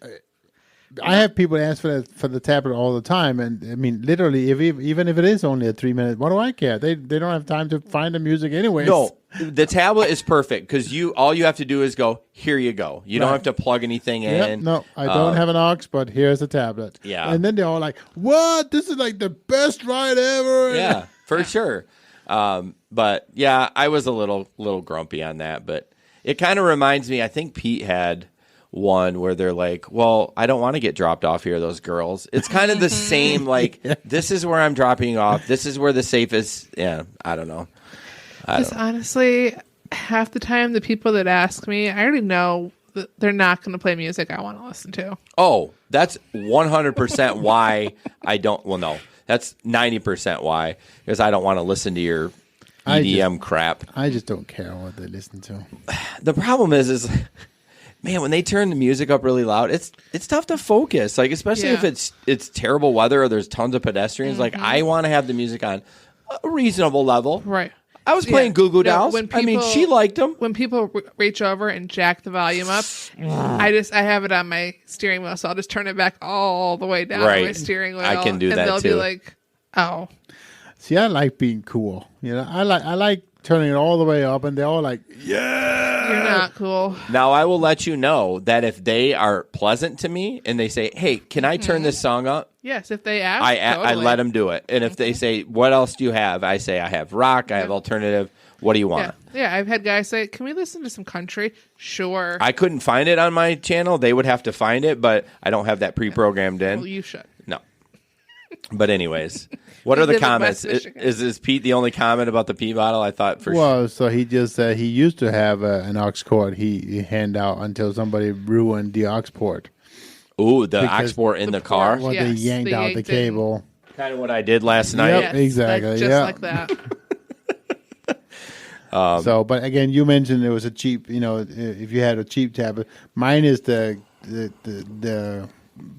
I have people ask for the tablet all the time, and I mean, literally, even if it is only a 3-minute, what do I care? They don't have time to find the music anyway. No, the tablet is perfect because all you have to do is go, here you go. You don't Right. have to plug anything Yep, in. no, I don't have an aux, but here's a tablet. Yeah. And then they're all like, what? This is like the best ride ever. Yeah, for sure. But yeah, I was a little grumpy on that, but it kind of reminds me, I think Pete had one where they're like, well, I don't want to get dropped off here, those girls. It's kind of the same, like, this is where I'm dropping you off. This is where the safest, I don't know. Honestly, half the time the people that ask me, I already know they're not going to play music I want to listen to. Oh, that's 100% why I don't. Well, no, that's 90% why, because I don't want to listen to your EDM crap. I just don't care what they listen to. The problem is man, when they turn the music up really loud, it's tough to focus. Like, especially if it's terrible weather or there's tons of pedestrians. Like, I want to have the music on a reasonable level. Right. I was playing Goo Goo Dolls. She liked them. When people reach over and jack the volume up, I have it on my steering wheel, so I'll just turn it back all the way down on my steering wheel. I can do that and they'll too. be like, "Oh." See, I like being cool. I like turning it all the way up, and they're all like, "Yeah." You're not cool. Now, I will let you know that if they are pleasant to me and they say, "Hey, can I turn this song up?" Yes, if they ask, I let them do it. And if they say, "What else do you have?" I say, "I have rock. I have alternative. What do you want?" Yeah, I've had guys say, "Can we listen to some country?" Sure. I couldn't find it on my channel. They would have to find it, but I don't have that pre-programmed in. Well, you should. No. But anyways, what are the comments? Is Pete the only comment about the pee bottle? I thought for sure. Well, so he just said he used to have an aux cord he hand out until somebody ruined the aux port. Ooh, the aux port in the car? Well, they yanked out the cable. Kind of what I did last night. Yep, exactly. Just like that. But again, you mentioned it was a cheap, if you had a cheap tablet. Mine is the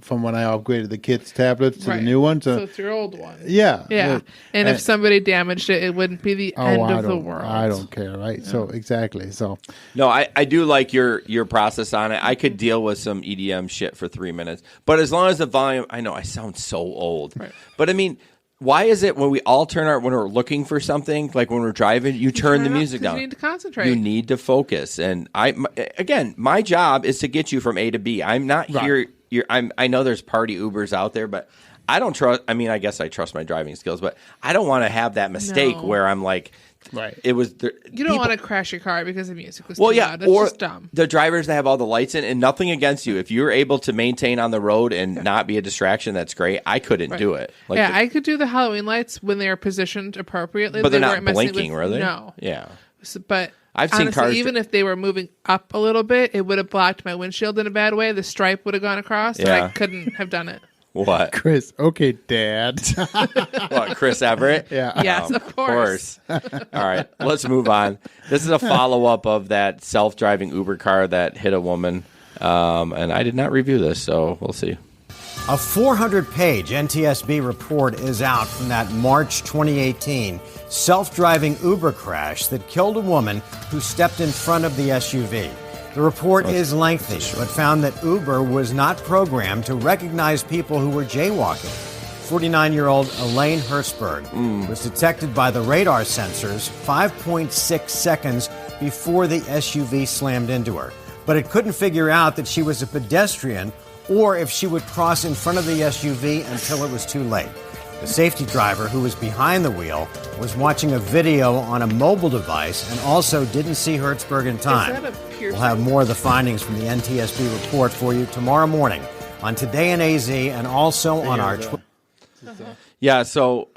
from when I upgraded the kids' tablets to the new one. So it's your old one. Yeah. Yeah. And if somebody damaged it, it wouldn't be the end of the world. I don't care, right? Yeah. So, exactly. So, no, I do like your process on it. I could deal with some EDM shit for 3 minutes. But as long as the volume, I know I sound so old. Right. But I mean, why is it when we all when we're looking for something, like when we're driving, you turn the music down? You need to concentrate. You need to focus. And my job is to get you from A to B. I'm not here. I know there's party Ubers out there, but I don't trust. I mean, I guess I trust my driving skills, but I don't want to have that mistake where I'm like, it was. You don't want to crash your car because the music was too loud. That's or just dumb. The drivers that have all the lights in, and nothing against you. If you're able to maintain on the road and not be a distraction, that's great. I couldn't do it. Like I could do the Halloween lights when they are positioned appropriately. But they're not blinking, were they? No. Yeah. But I've honestly, seen cars. Even if they were moving up a little bit, it would have blocked my windshield in a bad way. The stripe would have gone across, and I couldn't have done it. What? Chris. Okay, Dad. What, Chris Everett? Yeah. Yes, of course. All right, let's move on. This is a follow-up of that self-driving Uber car that hit a woman, and I did not review this, so we'll see. A 400-page NTSB report is out from that March 2018 self-driving Uber crash that killed a woman who stepped in front of the SUV. The report is lengthy, but found that Uber was not programmed to recognize people who were jaywalking. 49-year-old Elaine Hertzberg was detected by the radar sensors 5.6 seconds before the SUV slammed into her. But it couldn't figure out that she was a pedestrian or if she would cross in front of the SUV until it was too late. The safety driver, who was behind the wheel, was watching a video on a mobile device and also didn't see Hertzberg in time. We'll have more of the findings from the NTSB report for you tomorrow morning on Today in AZ and also on our Twitter. Yeah, so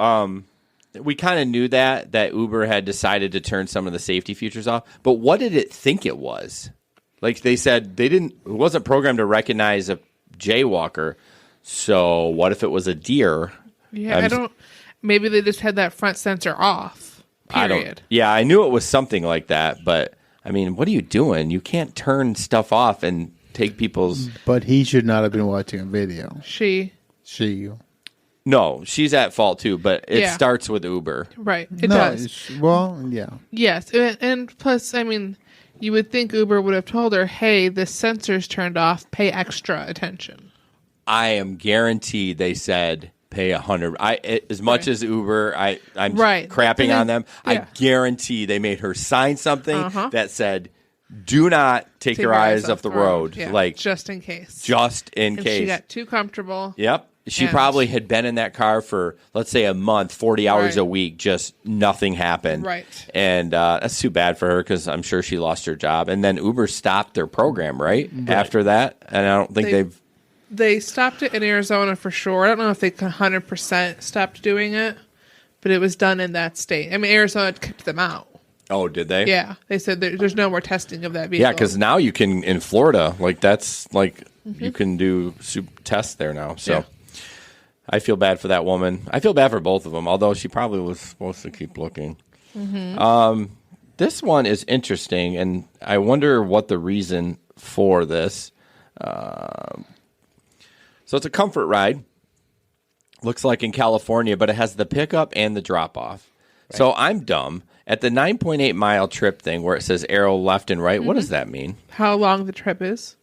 we kind of knew that Uber had decided to turn some of the safety features off, but what did it think it was? Like they said, it wasn't programmed to recognize a jaywalker, so what if it was a deer? Yeah, maybe they just had that front sensor off, period. I knew it was something like that, but I mean, what are you doing? You can't turn stuff off and take people's... But he should not have been watching a video. She. No, she's at fault too, but it starts with Uber. Right, it does. Well, yeah. Yes, and plus, I mean, you would think Uber would have told her, hey, the sensor's turned off, pay extra attention. I am guaranteed they said... pay $100. As much as Uber, I'm crapping on them. Yeah. I guarantee they made her sign something that said, "Do not take your eyes off the road." Yeah. Like just in case. Just in case. She got too comfortable. Yep. She probably had been in that car for, let's say, a month, 40 hours a week. Just nothing happened. Right. And that's too bad for her because I'm sure she lost her job. And then Uber stopped their program after that. And I don't think They stopped it in Arizona for sure. I don't know if they 100% stopped doing it, but it was done in that state. I mean, Arizona kicked them out. Oh, did they? Yeah, they said there's no more testing of that vehicle. Yeah, because now you can in Florida, like that's like you can do tests there now. So Yeah. I feel bad for that woman. I feel bad for both of them, although she probably was supposed to keep looking. This one is interesting, and I wonder what the reason for this. So it's a comfort ride. Looks like in California, but it has the pickup and the drop off. Right. So I'm dumb. At the 9.8 mile trip thing where it says arrow left and right, what does that mean? How long the trip is?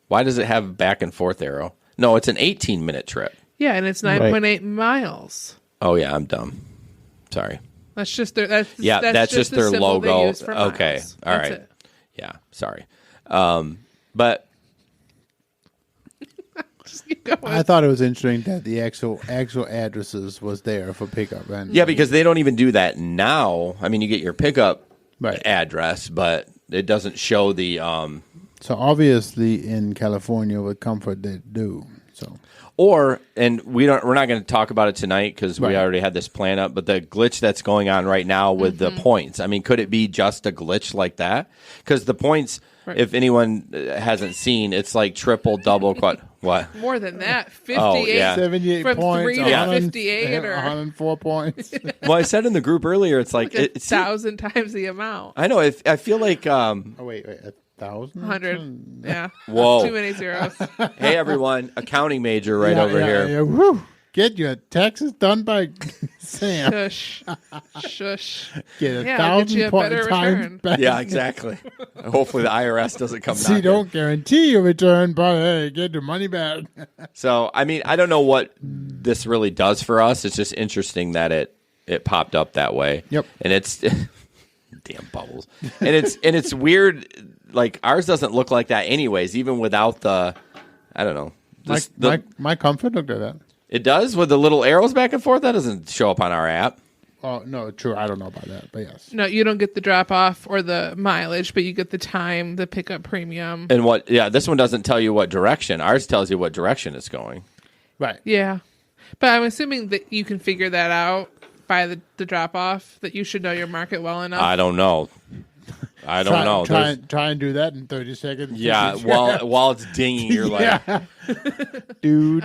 Why does it have back and forth arrow? No, it's an 18-minute trip. Yeah, and it's 9.8 miles. Oh, yeah, I'm dumb. Sorry. That's just their that's just their the symbol they logo. use for miles. Okay. All right. It. Yeah, sorry. But Just keep going. I thought it was interesting that the actual addresses was there for pickup. And yeah, because they don't even do that now. I mean, you get your pickup address, but it doesn't show the So obviously in California with Comfort they do. So and we're not going to talk about it tonight because we already had this plan up, but the glitch that's going on right now with the points. I mean, could it be just a glitch like that? Because the points, if anyone hasn't seen, it's like triple, double, what? More than that, 58. Oh, yeah. 78 from points. 3 to 58 or 104 points. Well, I said in the group earlier, it's like it's 1,000 times the amount. I know. I feel like. Oh, wait, 1,000? 100. Yeah. Whoa. Too many zeros. Hey, everyone. Accounting major over here. Yeah. Woo. Get your taxes done by Sam. Shush. Shush. Get a I'll get you a 1,000 better times return. back. Yeah, exactly. Hopefully the IRS doesn't come See, knocking. don't guarantee your return, but hey, get your money back. So, I mean, I don't know what this really does for us. It's just interesting that it popped up that way. Yep. And it's damn bubbles. And it's weird. Like ours doesn't look like that anyways, even without the I don't know. My Comfort looked at that. It does with the little arrows back and forth. That doesn't show up on our app. Oh, no, true. I don't know about that, but yes. No, you don't get the drop off or the mileage, but you get the time, the pickup premium. And this one doesn't tell you what direction. Ours tells you what direction it's going. Right. Yeah. But I'm assuming that you can figure that out by the drop off, that you should know your market well enough. I don't know. Try and do that in 30 seconds. Yeah, while it's dinging, you're like, do.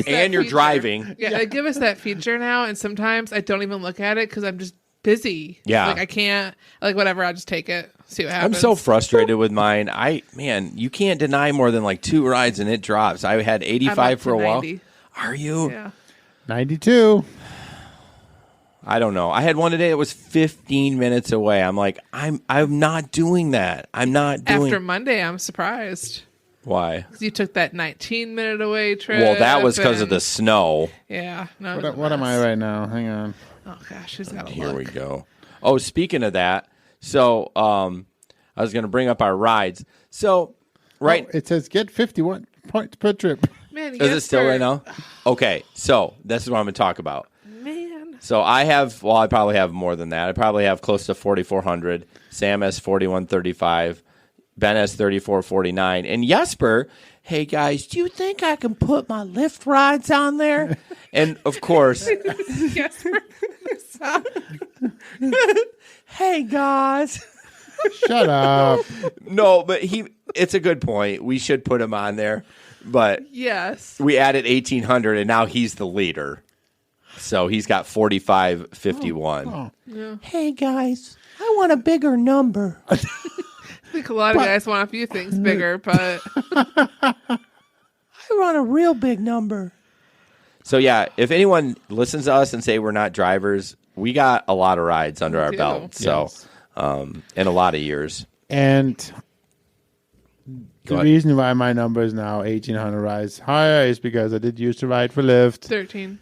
And you're driving. Yeah, they give us that feature now, and sometimes I don't even look at it because I'm just busy. Yeah, like I can't, like whatever. I'll just take it, see what happens. I'm so frustrated with mine. You can't deny more than like 2 rides and it drops. I had 85 for a while. 90. Are you? Yeah. 92. I don't know. I had one today that was 15 minutes away. I'm like, I'm not doing that. I'm not doing. After Monday, I'm surprised. Why? Because you took that 19-minute away trip. Well, that was because of the snow. Yeah. No, what am I right now? Hang on. Oh gosh, she's got a Here we go. Oh, speaking of that, so I was going to bring up our rides. So, right, it says get 51 points per trip. Man, is it still right now? Okay, so this is what I'm going to talk about. Man. So I probably have more than that. I probably have close to 4,400. Sam has 4,135. Ben has 3,449. And Jesper, hey guys, do you think I can put my Lyft rides on there? And of course, hey guys. Shut up. No, but it's a good point. We should put him on there. But yes, we added 1,800 and now he's the leader. So he's got 4,551. Oh. Yeah. Hey guys, I want a bigger number. I think a lot of guys want a few things bigger, but I want a real big number. So yeah, if anyone listens to us and say we're not drivers, we got a lot of rides under our belt. So, in a lot of years. And the reason why my number is now 1,800 rides higher is because I did used to ride for Lyft. 13.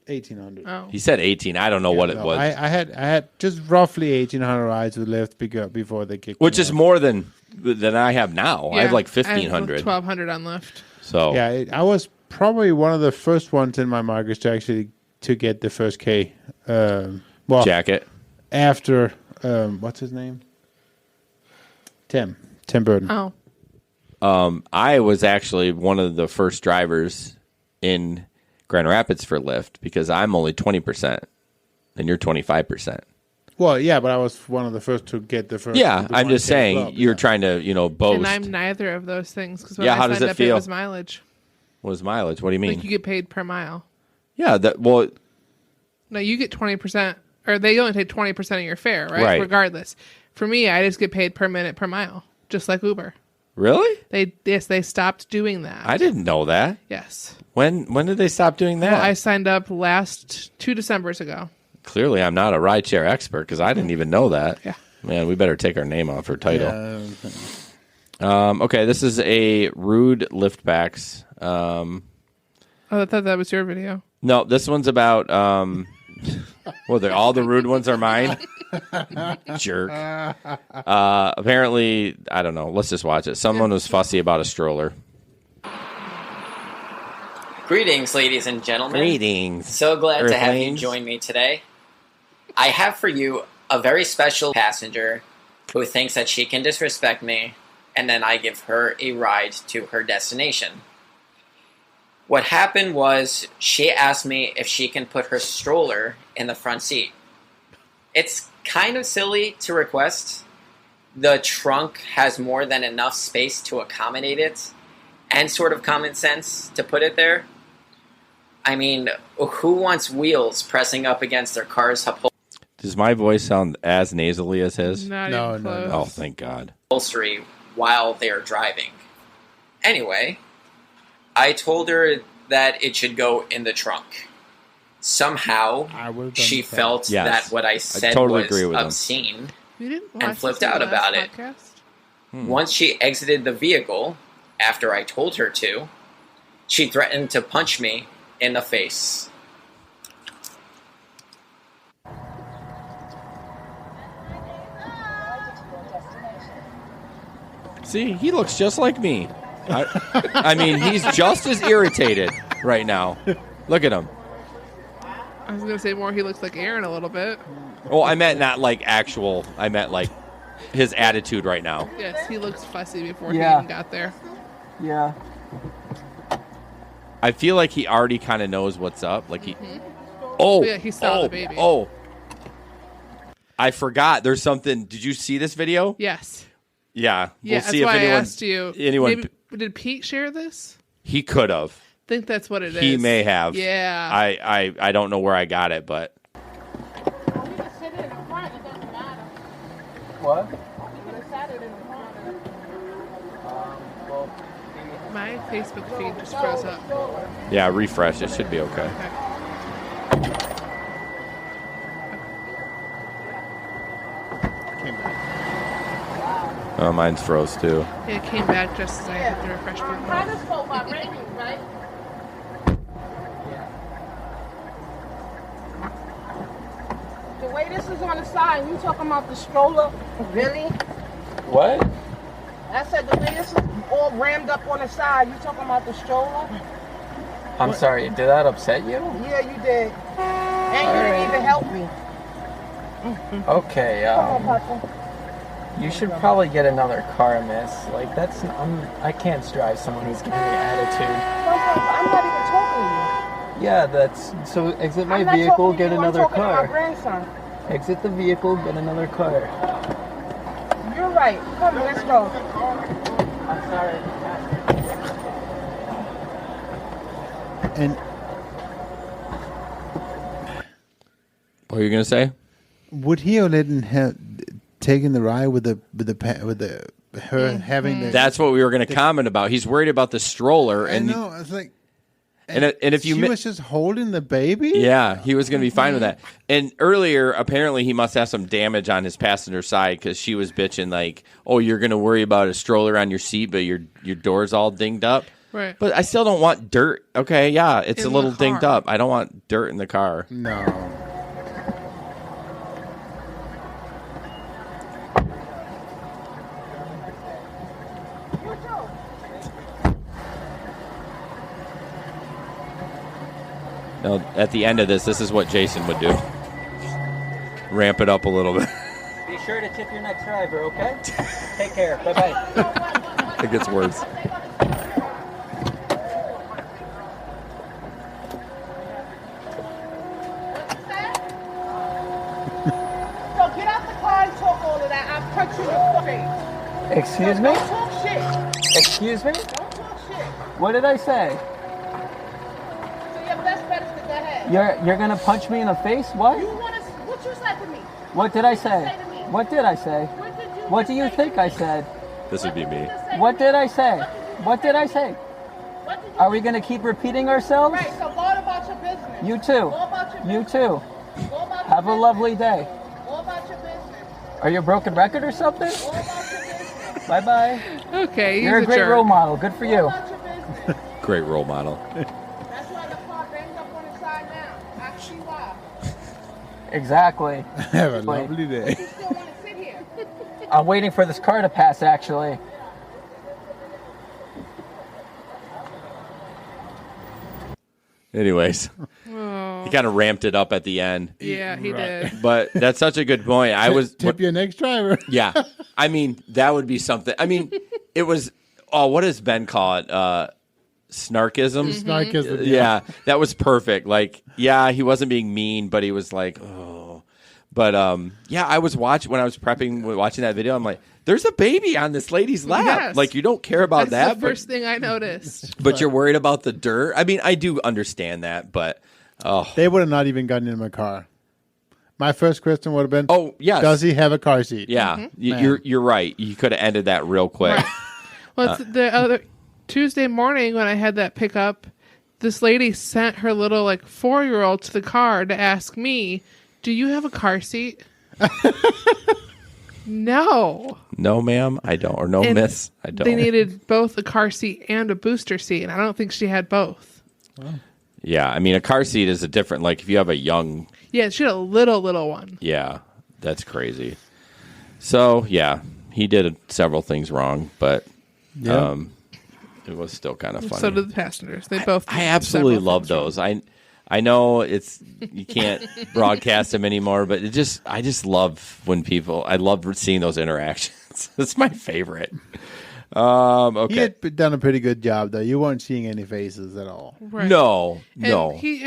1,800. Oh. He said 18. I don't know what it was. I had just roughly 1,800 rides with Lyft before they kicked Which me is off. more than I have now. I have like 1,500. 1,200 on Lyft. So yeah, I was probably one of the first ones in my markets to actually get the first K. Jacket. After what's his name? Tim Burton. Oh. I was actually one of the first drivers in Grand Rapids for Lyft because I'm only 20% and you're 25%. Well, yeah, but I was one of the first to get the first. Yeah, the I'm just 1K saying club, you're yeah. trying to, boast. And I'm neither of those things because when Yeah, I how does signed it up, feel? it was mileage. What is mileage? What do you mean? Like you get paid per mile. Yeah, No, you get 20%, or they only take 20% of your fare, right? Right. Regardless. For me, I just get paid per minute per mile, just like Uber. Really? They stopped doing that. I didn't know that. Yes. When did they stop doing that? Well, I signed up last 2 Decembers ago. Clearly, I'm not a rideshare expert because I didn't even know that. Yeah. Man, we better take our name off her title. Yeah. Okay, this is a rude liftbacks. Oh, I thought that was your video. No, this one's about. Well, all the rude ones are mine. Jerk. Apparently, I don't know. Let's just watch it. Someone was fussy about a stroller. Greetings, ladies and gentlemen. Greetings. So glad to have you Earthlings. join me today. I have for you a very special passenger who thinks that she can disrespect me, and then I give her a ride to her destination. What happened was she asked me if she can put her stroller in the front seat. It's kind of silly to request. The trunk has more than enough space to accommodate it, and sort of common sense to put it there. I mean, who wants wheels pressing up against their car's Does my voice sound as nasally as his? Not No, even no, close. Oh, thank God. upholstery while they're driving? Anyway, I told her that it should go in the trunk. Somehow, I would've done she the same. felt Yes. that what I said totally was agree with him. obscene. We didn't And watch flipped this in out the about last it. podcast? Once she exited the vehicle, after I told her to, she threatened to punch me in the face. See, he looks just like me. I mean, he's just as irritated right now. Look at him. I was going to say more he looks like Aaron a little bit. Well, I meant not like actual. I meant like his attitude right now. Yes, he looks fussy before he Yeah. even got there. Yeah. I feel like he already kind of knows what's up. Like he. Oh, Yeah, he saw the baby. Oh, I forgot. There's something. Did you see this video? Yes. Yeah. Yeah, we'll see that's why if anyone. I asked you. Anyone. Maybe, did Pete share this? He could have. I think that's what it is. He may have. Yeah. I don't know where I got it, but What? My Facebook feed just froze up. yeah, refresh. It should be okay. Came back. Oh, mine's froze too. It came back just as I hit the refresh button. The way this is on the side, you talking about the stroller? Really? What? I said the way this is all rammed up on the side, you talking about the stroller? I'm sorry, did that upset you? Yeah, you did. And you didn't even help me. Okay, Come on, Papa. you should probably get another car, miss. Like, I can't drive someone who's giving me attitude. I'm not even talking to you. Yeah, so exit my I'm not vehicle, talking to get you, another I'm talking to car. my grandson. Exit the vehicle, get another car. You're right. Come, let's go. I'm sorry. And What were you gonna say? would he have taken the ride with her having the? That's what we were gonna comment about. He's worried about the stroller, I and know. It's like. and if you she mi- was just holding the baby. yeah, he was gonna be fine with that. And earlier, apparently, he must have some damage on his passenger side because she was bitching like, "Oh, you're gonna worry about a stroller on your seat, but your door's all dinged up." Right. But I still don't want dirt. Okay, yeah, it's In a little the dinged car. up. I don't want dirt in the car. No. No, at the end of this is what Jason would do. Ramp it up a little bit. Be sure to tip your next driver, okay? Take care. Bye-bye. It gets worse. Excuse me? Don't talk shit. Excuse me? Don't talk shit. What did I say? So your best bet is to go ahead. You're gonna punch me in the face? What? What you said to me? What did I say? What did you say to me? What did I say? What do you think I said? This would be me. What did I say? What did I say? Are we gonna keep repeating ourselves? Right, so go about your business. You too. Go about your business. You too. Go about Have a lovely day. Go about your business. Are you a broken record or something? Go about your business. Bye-bye. Okay, You're a great role model. Good for you. Great role model. That's why the car banged up on the side now. I see why. Exactly. Have a lovely day. You still want to sit here? I'm waiting for this car to pass, actually. Anyways, he kind of ramped it up at the end. Yeah, he did. But that's such a good point. I was tip your next driver. Yeah, I mean that would be something. I mean, it was. Oh, what does Ben call it? Snarkism. Snarkism. Yeah, that was perfect. Like, yeah, he wasn't being mean, but he was like, oh. But yeah, I was watching that video. I'm like, there's a baby on this lady's lap. Yes. Like, you don't care about That's that. the first thing I noticed. But you're worried about the dirt. I mean, I do understand that, but they would have not even gotten in my car. My first question would have been, "Oh, yes, does he have a car seat?" Yeah, you're right. You could have ended that real quick. Right. Well, it's the other Tuesday morning when I had that pickup, this lady sent her little 4-year-old to the car to ask me, "Do you have a car seat?" No. No, ma'am, I don't. Or no, And miss, I don't. They needed both a car seat and a booster seat, and I don't think she had both. Yeah, I mean, a car seat is a different. Like, if you have a young. Yeah, she had a little one. Yeah, that's crazy. So yeah, he did several things wrong, but it was still kind of funny. So did the passengers. They both. I absolutely love those. I know you can't broadcast them anymore, but I just love when I love seeing those interactions. It's my favorite. Okay. He had done a pretty good job, though. You weren't seeing any faces at all. Right. No. He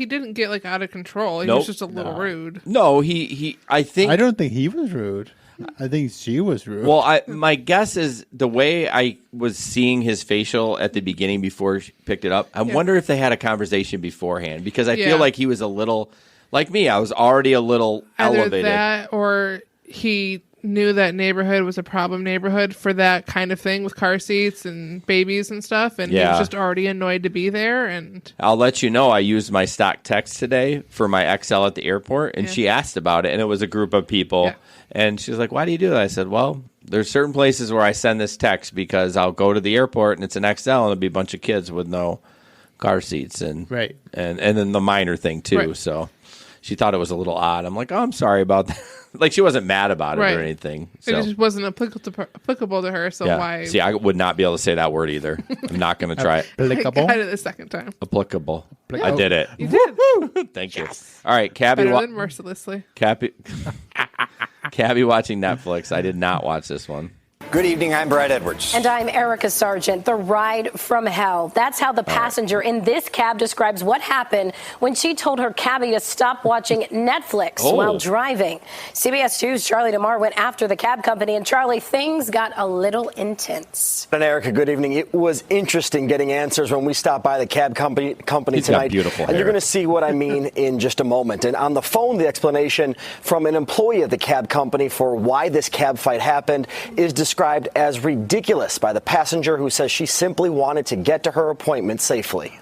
didn't get out of control. He was just a little rude. No, I don't think he was rude. I think she was rude. Well, my guess is the way I was seeing his facial at the beginning before she picked it up, I wonder if they had a conversation beforehand, because I feel like he was a little, like me, I was already a little elevated. Either that or he knew that neighborhood was a problem neighborhood for that kind of thing with car seats and babies and stuff, and he was just already annoyed to be there. And I'll let you know, I used my stock text today for my XL at the airport, and she asked about it, and it was a group of people, and she was like, "Why do you do that?" I said, "Well, there's certain places where I send this text because I'll go to the airport and it's an XL and there'll be a bunch of kids with no car seats and then the minor thing too." Right. So she thought it was a little odd. I'm like, "Oh, I'm sorry about that." Like, she wasn't mad about it or anything. So. It just wasn't applicable to her. So why? See, I would not be able to say that word either. I'm not going to try it. Applicable. I got it the second time. Applicable. I did it. You did. Thank you. All right, Cabby. Better than mercilessly. Cabby watching Netflix. I did not watch this one. Good evening, I'm Brad Edwards. And I'm Erica Sargent. The ride from hell. That's how the passenger in this cab describes what happened when she told her cabbie to stop watching Netflix while driving. CBS 2's Charlie DeMar went after the cab company, and Charlie, things got a little intense. And Erica, good evening. It was interesting getting answers when we stopped by the cab company He's tonight. got beautiful hair. And you're going to see what I mean in just a moment. And on the phone, the explanation from an employee of the cab company for why this cab fight happened is described as ridiculous by the passenger, who says she simply wanted to get to her appointment safely.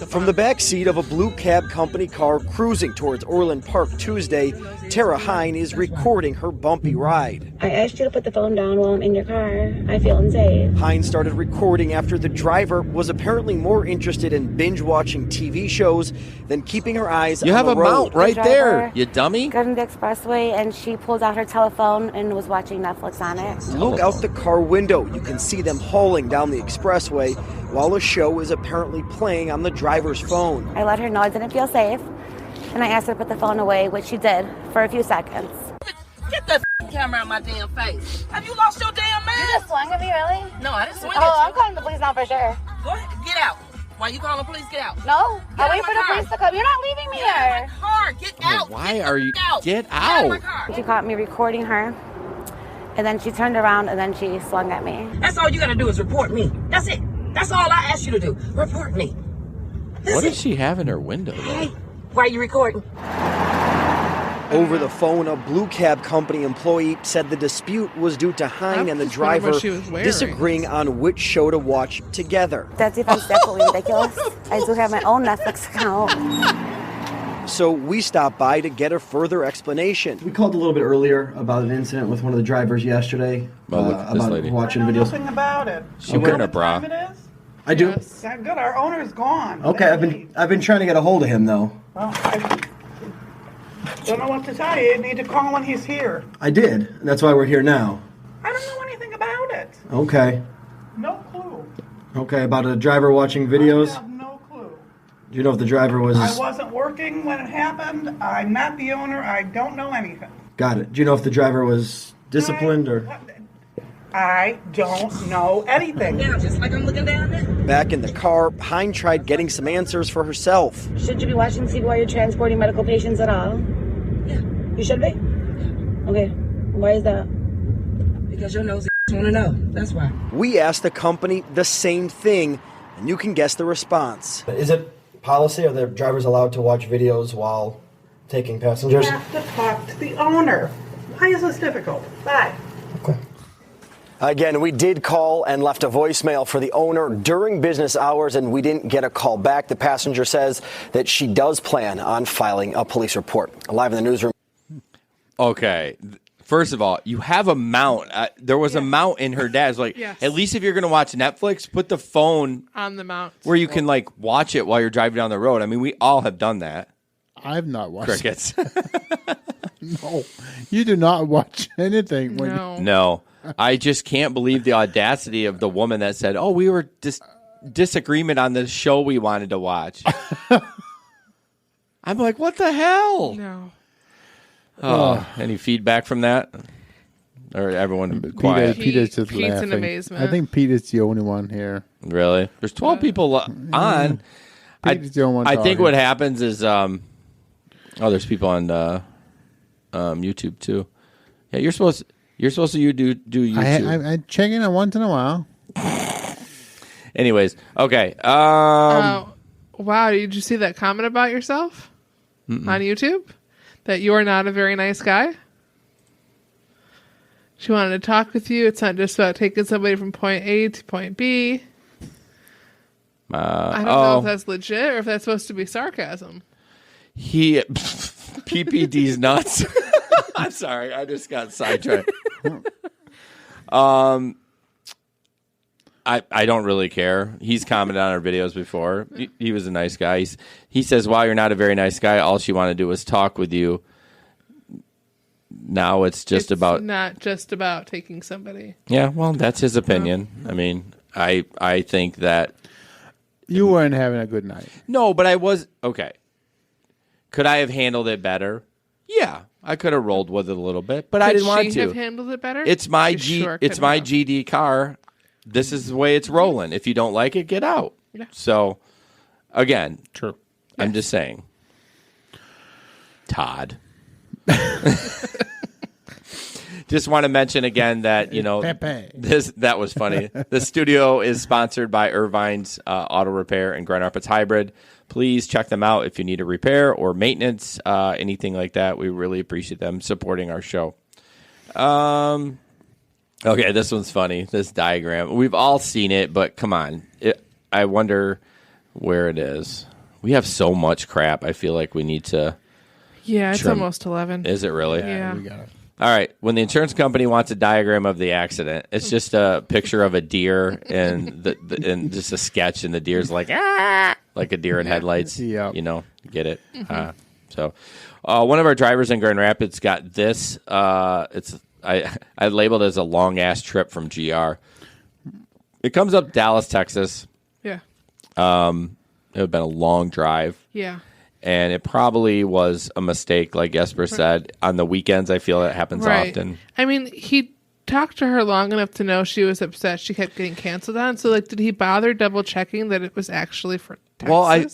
From the back seat of a blue cab company car cruising towards Orland Park Tuesday, Tara Hine is recording her bumpy ride. I asked you to put the phone down while I'm in your car. I feel unsafe. Hine started recording after the driver was apparently more interested in binge-watching TV shows than keeping her eyes You on have the a road. mount right there, you dummy. Got on the expressway and she pulled out her telephone and was watching Netflix on it. Look out the car window. You can see them hauling down the expressway while a show is apparently playing on the driver's phone. I let her know I didn't feel safe, and I asked her to put the phone away, which she did for a few seconds. Get that camera out my damn face. Have you lost your damn mind? You just swung at me, really? No, I didn't swing Oh, at you. I'm calling the police now for sure. Go ahead, get out. Why you calling the police? Get out. No, Get I wait out for my the car. police to come. You're not leaving me Get out there. of my car. Get out. Why are you? Get out of my out. car. She caught me recording her, and then she turned around and then she swung at me. That's all you gotta do is report me. That's it. That's all I asked you to do. Report me. What does she have in her window, though? Why are you recording? Over the phone, a Blue Cab Company employee said the dispute was due to Hine and the driver disagreeing on which show to watch together. That's if I'm definitely ridiculous. I do have my own Netflix account. So we stopped by to get a further explanation. We called a little bit earlier about an incident with one of the drivers yesterday Well, look at this about lady. watching I know videos. nothing about it. She wearing a bra. What time it is? I do. Yeah, good. Our owner's gone. Okay, I've been trying to get a hold of him though. Well, I don't know what to tell you. You need to call when he's here. I did. And that's why we're here now. I don't know anything about it. Okay. No clue. Okay, about a driver watching videos. I have no clue. Do you know if the driver was? I wasn't working when it happened. I'm not the owner. I don't know anything. Got it. Do you know if the driver was disciplined or? I don't know anything. Yeah, just like I'm looking down there. Back in the car, Hine tried getting some answers for herself. Should you be watching TV while you're transporting medical patients at all? Yeah. You should be? Okay. Why is that? Because your nose want to know. That's why. We asked the company the same thing, and you can guess the response. Is it policy? Are the drivers allowed to watch videos while taking passengers? You have to talk to the owner. Why is this difficult? Bye. Again, we did call and left a voicemail for the owner during business hours, and we didn't get a call back. The passenger says that she does plan on filing a police report. Live in the newsroom. Okay. First of all, you have a mount. There was a mount in her dad's. Like, at least if you're going to watch Netflix, put the phone on the mount where you can like watch it while you're driving down the road. I mean, we all have done that. I've not watched Crickets. No, you do not watch anything. When No. I just can't believe the audacity of the woman that said, "Oh, we were disagreement on the show we wanted to watch." I'm like, what the hell? No. Oh, any feedback from that? Or everyone quiet? Peter's just Pete's laughing. in amazement. I think Peter's the only one here. Really? There's 12 people on. Peter's the only one I think talking. what happens is, there's people on YouTube too. Yeah, you're supposed to do YouTube. I check in once in a while. Anyways, okay. Wow, did you see that comment about yourself on YouTube? That you are not a very nice guy? She wanted to talk with you. It's not just about taking somebody from point A to point B. I don't know if that's legit or if that's supposed to be sarcasm. PPD's nuts. I'm sorry, I just got sidetracked. I don't really care. He's commented on our videos before. He was a nice guy. He says, "Wow, you're not a very nice guy. All she wanted to do was talk with you." Now it's not just about taking somebody. Yeah, well, that's his opinion. I mean, I think that you weren't having a good night. No, but I was okay. Could I have handled it better? Yeah, I could have rolled with it a little bit, but I didn't want to. Could she have handled it better? It's my It's my GD car. This is the way it's rolling. If you don't like it, get out. Yeah. So, again, true. I'm just saying. Todd. Just want to mention again that, that was funny. The studio is sponsored by Irvine's Auto Repair and Grand Rapids Hybrid. Please check them out if you need a repair or maintenance, anything like that. We really appreciate them supporting our show. Okay, this one's funny. This diagram. We've all seen it, but come on. I wonder where it is. We have so much crap. I feel like we need to it's trim. almost 11. Is it really? Yeah. We got it. All right. When the insurance company wants a diagram of the accident, it's just a picture of a deer and and just a sketch, and the deer's like a deer in headlights. Yep. Get it. So, one of our drivers in Grand Rapids got this. I labeled it as a long ass trip from GR. It comes up Dallas, Texas. Yeah. It would have been a long drive. Yeah. And it probably was a mistake, like Jesper said. On the weekends, I feel it happens often. I mean, he talked to her long enough to know she was upset she kept getting canceled on. So, like, did he bother double checking that it was actually for Texas? Well,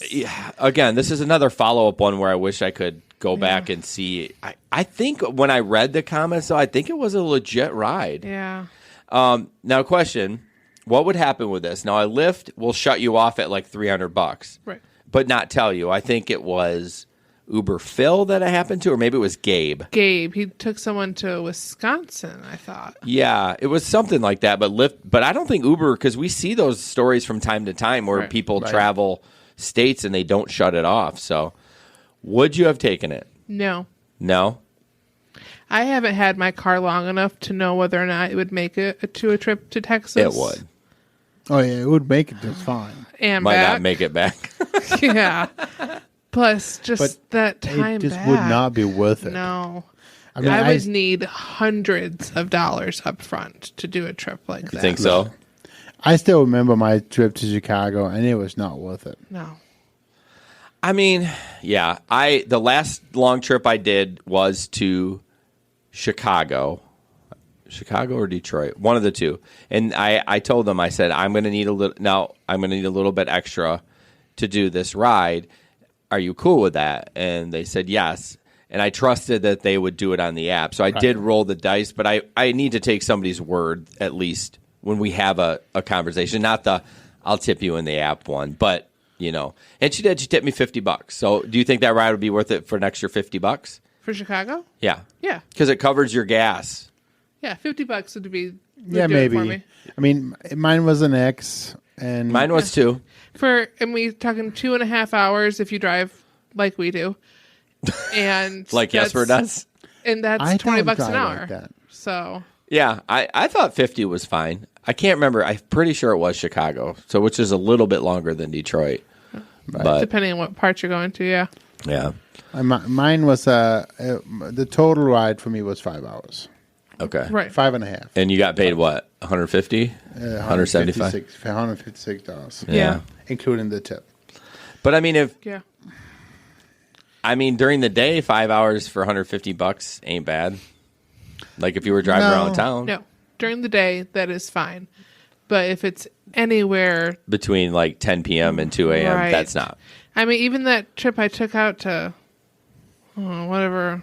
again, this is another follow-up one where I wish I could go back and see. I think when I read the comments, though, I think it was a legit ride. Yeah. Now, question, what would happen with this? Now, a Lyft will shut you off at like $300. Right. But not tell you. I think it was Uber Phil that it happened to, or maybe it was Gabe. He took someone to Wisconsin, I thought. Yeah, it was something like that. But Lyft, but I don't think Uber, because we see those stories from time to time where people travel states and they don't shut it off. So, would you have taken it? No. No? I haven't had my car long enough to know whether or not it would make it to a trip to Texas. It would. Oh, yeah, it would make it just fine. And might back. not make it back. Yeah. Plus, just that time it just back would not be worth it. No. I mean, I would need hundreds of dollars up front to do a trip like that. You think so? I still remember my trip to Chicago, and it was not worth it. No. I mean, yeah. The last long trip I did was to Chicago or Detroit, one of the two. And I told them, I said, I'm going to need a little bit extra to do this ride. Are you cool with that? And they said yes. And I trusted that they would do it on the app. So I did roll the dice, but I need to take somebody's word at least when we have a conversation, not the I'll tip you in the app one, but you know. And she tipped me $50. So do you think that ride would be worth it for an extra $50? For Chicago? Yeah. Yeah. Because it covers your gas. Yeah, $50 would be Yeah, do maybe. it for me. I mean, mine was an X, and mine was too. And we talking 2.5 hours if you drive like we do, and like Jesper does, and that's I $20 don't an drive hour. like that. So yeah, I thought 50 was fine. I can't remember. I'm pretty sure it was Chicago, so which is a little bit longer than Detroit. But depending on what part you're going to, yeah. Yeah. Mine was the total ride for me was 5 hours. Okay. Right. 5.5. And you got paid what? 150? 175? $156. Yeah. Including the tip. But I mean, during the day, 5 hours for $150 ain't bad. Like if you were driving around town. No. During the day, that is fine. But if it's anywhere between like 10 p.m. and 2 a.m., that's not. I mean, even that trip I took out to whatever.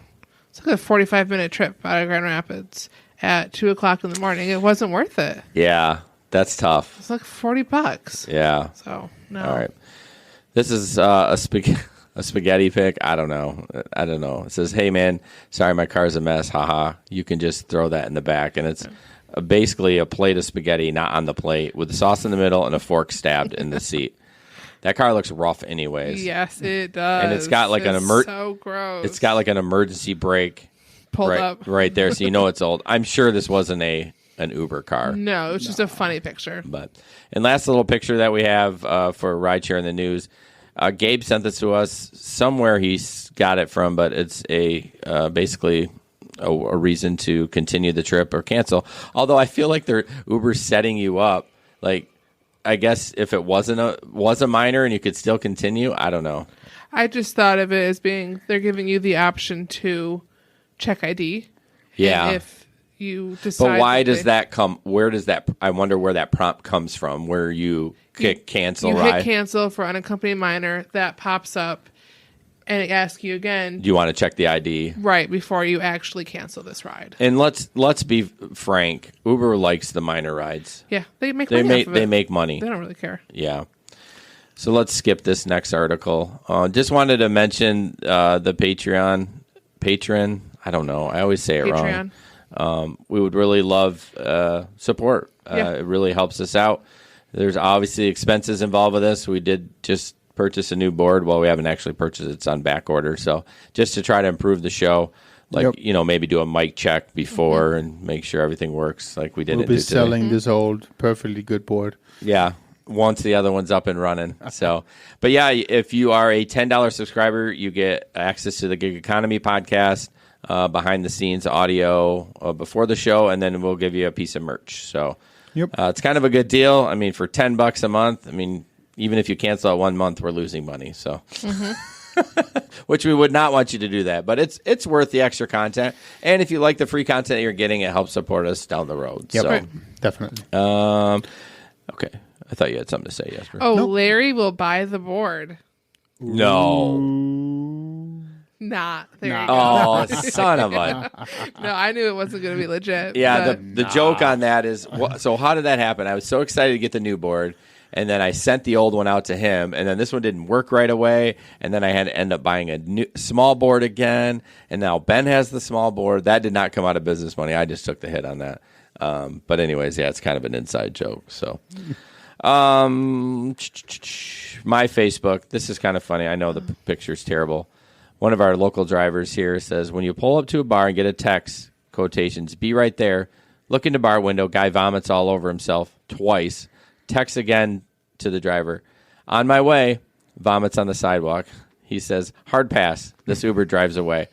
It's like a 45-minute trip out of Grand Rapids at 2 o'clock in the morning. It wasn't worth it. Yeah, that's tough. It's like $40. Yeah. So, no. All right. This is a spaghetti pic. I don't know. It says, hey, man, sorry my car's a mess. Haha. You can just throw that in the back. And it's basically a plate of spaghetti, not on the plate, with the sauce in the middle and a fork stabbed in the seat. That car looks rough anyways. Yes, it does. And it's got like so gross. It's got like an emergency brake pulled up right there, so you know it's old. I'm sure this wasn't an Uber car. No, it was just a funny picture. And last little picture that we have for rideshare in the news. Gabe sent this to us. Somewhere he's got it from, but it's basically a reason to continue the trip or cancel. Although I feel like they're Uber setting you up. Like, I guess if it was a minor and you could still continue, I don't know. I just thought of it as being they're giving you the option to check ID. Yeah. And if you decide, but why does that come? Where does that? I wonder where that prompt comes from. Where you hit cancel you ride. hit cancel for unaccompanied minor, that pops up, and it asks you again. Do you want to check the ID right before you actually cancel this ride? And let's be frank. Uber likes the minor rides. Yeah, they make money off of it. They make money. They don't really care. Yeah. So let's skip this next article. Just wanted to mention the Patreon. I don't know. I always say it wrong. We would really love support. It really helps us out. There's obviously expenses involved with this. We did just purchase a new board. Well, we haven't actually purchased it. It's on back order. So just to try to improve the show, maybe do a mic check before and make sure everything works like we did. We'll be selling this old perfectly good board. Yeah. Once the other one's up and running. So, but yeah, if you are a $10 subscriber, you get access to the Gig Economy podcast, behind the scenes audio before the show, and then we'll give you a piece of merch. So it's kind of a good deal. I mean, for $10 a month, I mean, even if you cancel out 1 month, we're losing money. So which we would not want you to do that. But it's worth the extra content. And if you like the free content you're getting, it helps support us down the road. Yep, so, right. Definitely. Okay. I thought you had something to say, Jesper. Oh, nope. Larry will buy the board. No. Nah. There you go. Oh, son of a. No, I knew it wasn't going to be legit. Yeah, the joke on that is, so how did that happen? I was so excited to get the new board, and then I sent the old one out to him, and then this one didn't work right away, and then I had to end up buying a new small board again, and now Ben has the small board. That did not come out of business money. I just took the hit on that. But anyways, yeah, it's kind of an inside joke, so... my Facebook, this is kind of funny. I know the picture's terrible. One of our local drivers here says, when you pull up to a bar and get a text, quotations, be right there, look in the bar window, guy vomits all over himself twice, text again to the driver, on my way, vomits on the sidewalk. He says, hard pass, this Uber drives away.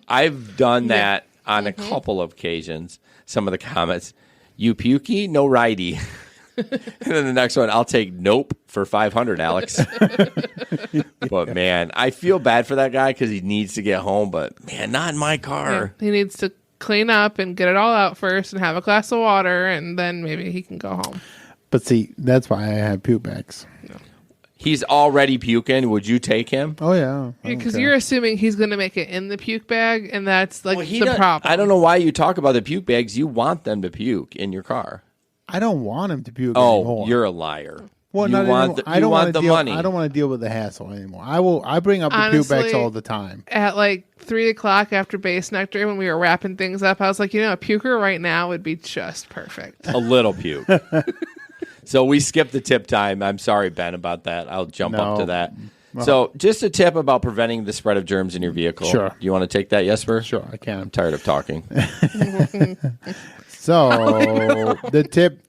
I've done that on a couple of occasions. Some of the comments, you pukey, no ridey. And then the next one, I'll take nope for 500, Alex. But, man, I feel bad for that guy because he needs to get home. But, man, not in my car. Yeah, he needs to clean up and get it all out first and have a glass of water, and then maybe he can go home. But, see, that's why I have puke bags. No. He's already puking. Would you take him? Oh, yeah. Because you're assuming he's going to make it in the puke bag, and that's like the problem. I don't know why you talk about the puke bags. You want them to puke in your car. I don't want him to puke anymore. Oh, you're a liar. Well, you want the money. I don't want to deal with the hassle anymore. I bring up the puke bags all the time. At like 3 o'clock after base nectar, when we were wrapping things up, I was like, a puker right now would be just perfect. A little puke. So we skipped the tip time. I'm sorry, Ben, about that. I'll jump up to that. So just a tip about preventing the spread of germs in your vehicle. Sure. Do you want to take that, Jesper? Sure, I can. I'm tired of talking. So the tip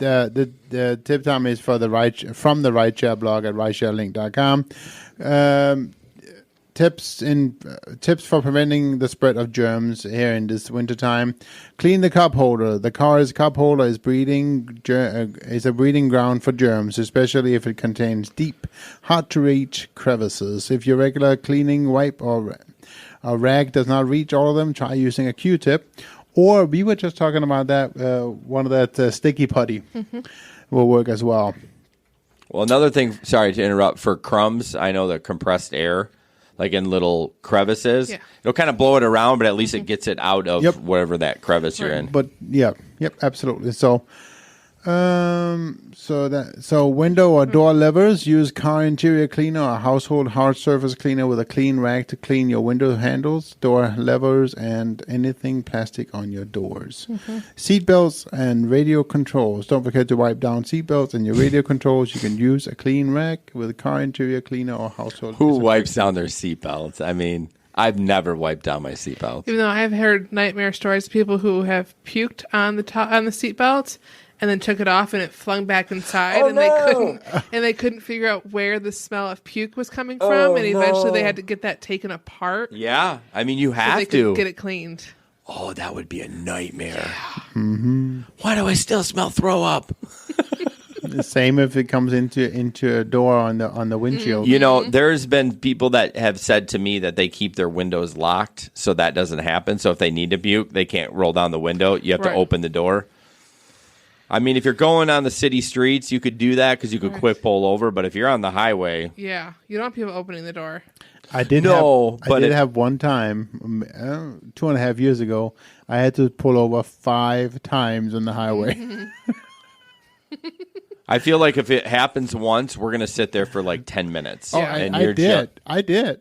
time is from the rideshare blog at ridesharelink.com. Tips for preventing the spread of germs here in this wintertime. Clean the cup holder. The car's cup holder is a breeding ground for germs, especially if it contains deep, hard to reach crevices. If your regular cleaning wipe or a rag does not reach all of them, try using a Q-tip. Or we were just talking about that, one of that sticky putty will work as well. Well, another thing, sorry to interrupt, for crumbs, I know the compressed air, like in little crevices, it'll kind of blow it around, but at least it gets it out of whatever that crevice you're in. But absolutely. So, window or door levers, use car interior cleaner or household hard surface cleaner with a clean rag to clean your window handles, door levers, and anything plastic on your doors. Seat belts and radio controls. Don't forget to wipe down seat belts and your radio controls. You can use a clean rag with a car interior cleaner or household. Who wipes down their seat belts? I mean, I've never wiped down my seat belts. Even though I've heard nightmare stories of people who have puked on the seat belts and then took it off and it flung back inside, they couldn't figure out where the smell of puke was coming from, and eventually they had to get that taken apart. Yeah, I mean you have so they to could get it cleaned. Oh, that would be a nightmare. Yeah. Mm-hmm. Why do I still smell throw up? The same if it comes into a door on the windshield. You know, there's been people that have said to me that they keep their windows locked so that doesn't happen. So if they need to puke, they can't roll down the window. You have to open the door. I mean, if you're going on the city streets, you could do that because you could quick pull over. But if you're on the highway... Yeah, you don't have people opening the door. I did have one time, 2.5 years ago, I had to pull over 5 times on the highway. I feel like if it happens once, we're going to sit there for like 10 minutes. Oh, I did.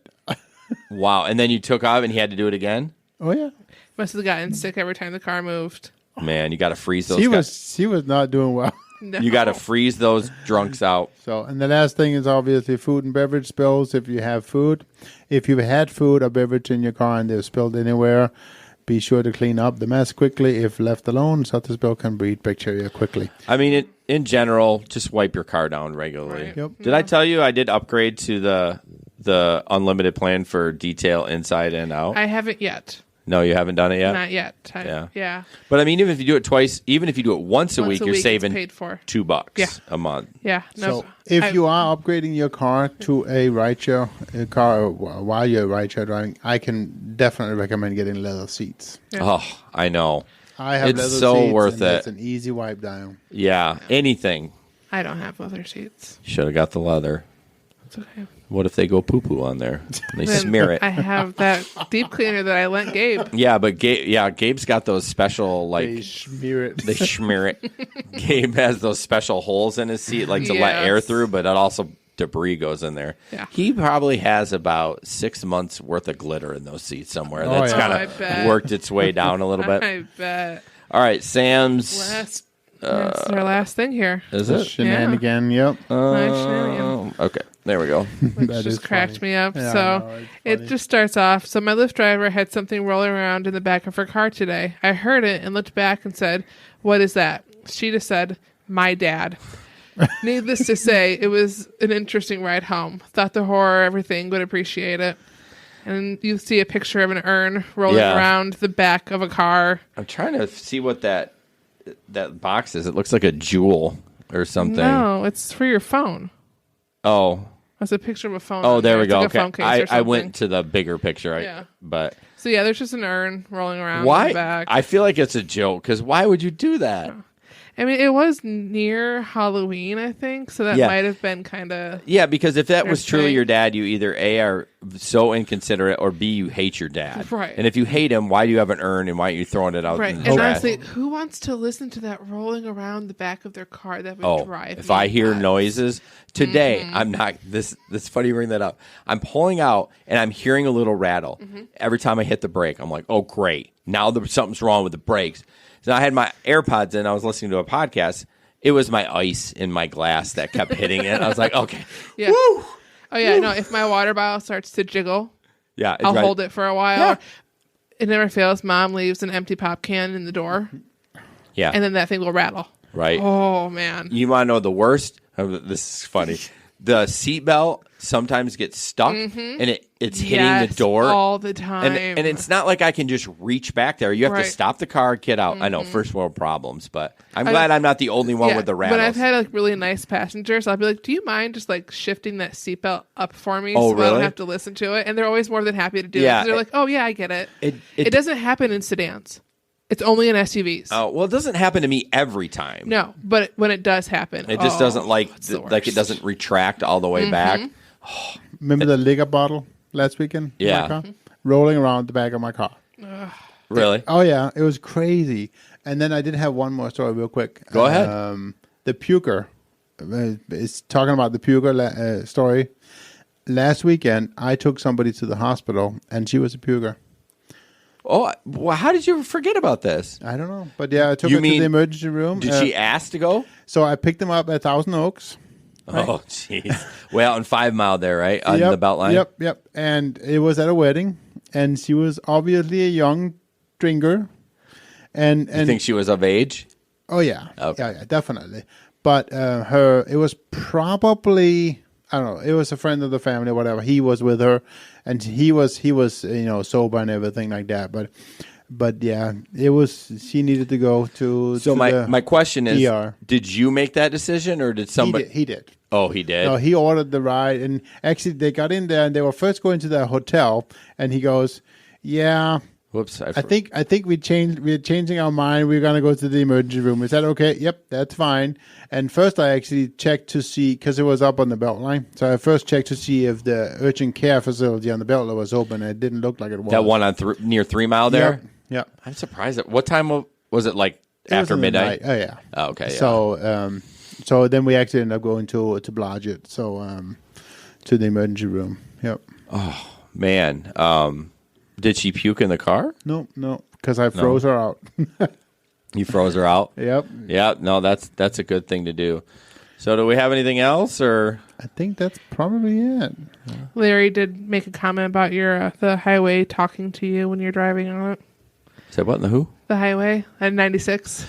Wow. And then you took off and he had to do it again? Oh, yeah. Must have gotten sick every time the car moved. Man, you got to freeze those She was not doing well. No. You got to freeze those drunks out. So, and the last thing is obviously food and beverage spills. If you have food, if you've had food or beverage in your car and they're spilled anywhere, be sure to clean up the mess quickly. If left alone, such a spill can breed bacteria quickly. I mean, in general, just wipe your car down regularly. Right. Yep. Did I tell you I did upgrade to the unlimited plan for detail inside and out? I haven't yet. No, you haven't done it yet? Not yet. Yeah. But I mean, even if you do it twice, even if you do it once a week, you're saving paid for. $2 a month. Yeah. No, So if you are upgrading your car to a rideshare car while you're rideshare driving, I can definitely recommend getting leather seats. Yeah. Oh, I know. I have it's leather so seats, worth and it. It's an easy wipe down. Yeah, anything. I don't have leather seats. You should have got the leather. It's okay. What if they go poo-poo on there? And they Then smear it. I have that deep cleaner that I lent Gabe. Yeah, but Gabe's got those special, like... They smear it. They smear it. Gabe has those special holes in his seat, like to let air Yes. through, but it also debris goes in there. Yeah. He probably has about 6 months worth of glitter in those seats somewhere. Oh, That's yeah. kind I bet. of worked its way down a little bit. I bet. All right, Sam's... That's our last thing here. Is it? Shenanigan, yep. Nice shenanigan. Okay, there we go. Which That just is cracked funny. me up. Yeah, I So know, it's it funny. just starts off. So my Lyft driver had something rolling around in the back of her car today. I heard it and looked back and said, "What is that?" She just said, "My dad." Needless to say, it was an interesting ride home. Thought the horror, everything, would appreciate it. And you see a picture of an urn rolling Yeah. around the back of a car. I'm trying to see what that box is. It looks like a jewel or something. No, it's for your phone. Oh. That's a picture of a phone. Oh, on there we It's go. like a phone Okay. case or I something. went to the bigger picture. Yeah. But So yeah, there's just an urn rolling around in why? the back. I feel like it's a joke because why would you do that? I mean, it was near Halloween, I think, so that Yeah. might have been kind of... Yeah, because if that was truly thing. your dad, you either A, are so inconsiderate, or B, you hate your dad. Right. And if you hate him, why do you have an urn and why aren't you throwing it out Right. in the And trash? honestly, who wants to listen to that rolling around the back of their car? That would drive if me I hear nuts. noises today, Mm-hmm. I'm not this funny you bring that up. I'm pulling out and I'm hearing a little rattle. Mm-hmm. Every time I hit the brake, I'm like, oh great. Now something's wrong with the brakes. So I had my AirPods in, I was listening to a podcast. It was my ice in my glass that kept hitting it. I was like, okay. Yeah. Woo! Oh, yeah. No, if my water bottle starts to jiggle, Yeah. I'll hold it for a while. Yeah. It never fails. Mom leaves an empty pop can in the door, Yeah. and then that thing will rattle. Right. Oh, man. You want to know the worst? This is funny. The seatbelt sometimes gets stuck and it's hitting the door all the time. And it's not like I can just reach back there. You have Right. to stop the car, get out. I know, first world problems, but I'm glad I'm not the only one with the rattles. But I've had like really nice passengers. I'll be like, "Do you mind just like shifting that seatbelt up for me Oh, so I really? don't have to listen to it?" And they're always more than happy to do Yeah, it. 'Cause they're like, "Oh yeah, I get it." It It doesn't happen in sedans. It's only in SUVs. Oh, well, it doesn't happen to me every time. No, but when it does happen, It just doesn't it's the like it worst. doesn't retract all the way back. Remember the liquor bottle last weekend? in my Yeah. car? Rolling around the back of my car. Really? Oh yeah, it was crazy. And then I did have one more story, real quick. Go ahead. The puker. It's talking about the puker story. Last weekend, I took somebody to the hospital, and she was a puker. Oh, well, how did you forget about this? I don't know, but yeah, I took You her to mean- the emergency room. Did she ask to go? So I picked them up at Thousand Oaks. Oh, jeez. Well, on 5 Mile there, right? On the belt line? Yep. And it was at a wedding, and she was obviously a young drinker. And You think she was of age? Oh yeah, Okay. yeah, definitely. But it was probably, I don't know. It was a friend of the family, whatever. He was with her, and he was sober and everything like that. But yeah, it was. She needed to go to. So my question is, ER. did you make that decision or did somebody? He did. Oh, he did. No, he ordered the ride, and actually they got in there, and they were first going to the hotel, and he goes, "Yeah, Whoops! I think we're changing our mind. We're gonna go to the emergency room. Is that okay? Yep, that's fine." And first, I actually checked to see because it was up on the belt line. So I first checked to see if the urgent care facility on the belt line was open. And it didn't look like it was. that one on near 3 Mile there. Yep. I'm surprised. What time was it? Like It was after in the midnight? night. Oh yeah. Oh, okay. Yeah. So then we actually ended up going to Blodgett, to the emergency room. Yep. Oh man, did she puke in the car? No, because I froze her out. You froze her out. Yep. Yeah. No, that's a good thing to do. So, do we have anything else, or? I think that's probably it. Larry did make a comment about your the highway talking to you when you're driving on it. Say what in the who? The highway at 96.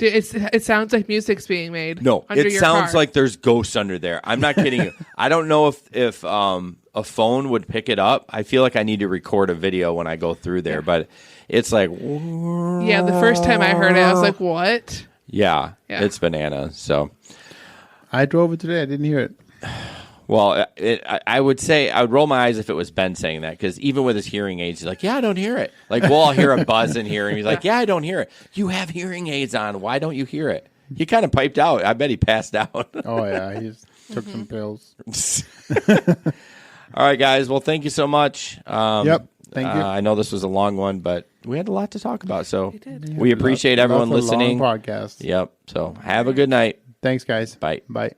It sounds like music's being made. No, under it your sounds car. like there's ghosts under there. I'm not kidding you. I don't know if a phone would pick it up. I feel like I need to record a video when I go through there, but it's like... Yeah, the first time I heard it, I was like, what? Yeah, it's bananas. So I drove it today. I didn't hear it. Well, I would say I would roll my eyes if it was Ben saying that, because even with his hearing aids, he's like, yeah, I don't hear it. Like, we'll all hear a buzz in here, and he's like, yeah, I don't hear it. You have hearing aids on. Why don't you hear it? He kind of piped out. I bet he passed out. Oh, yeah. He just took some pills. All right, guys. Well, thank you so much. Yep. Thank you. I know this was a long one, but we had a lot to talk about. So we appreciate everyone Lots of listening. long podcast. Yep. So have a good night. Thanks, guys. Bye. Bye.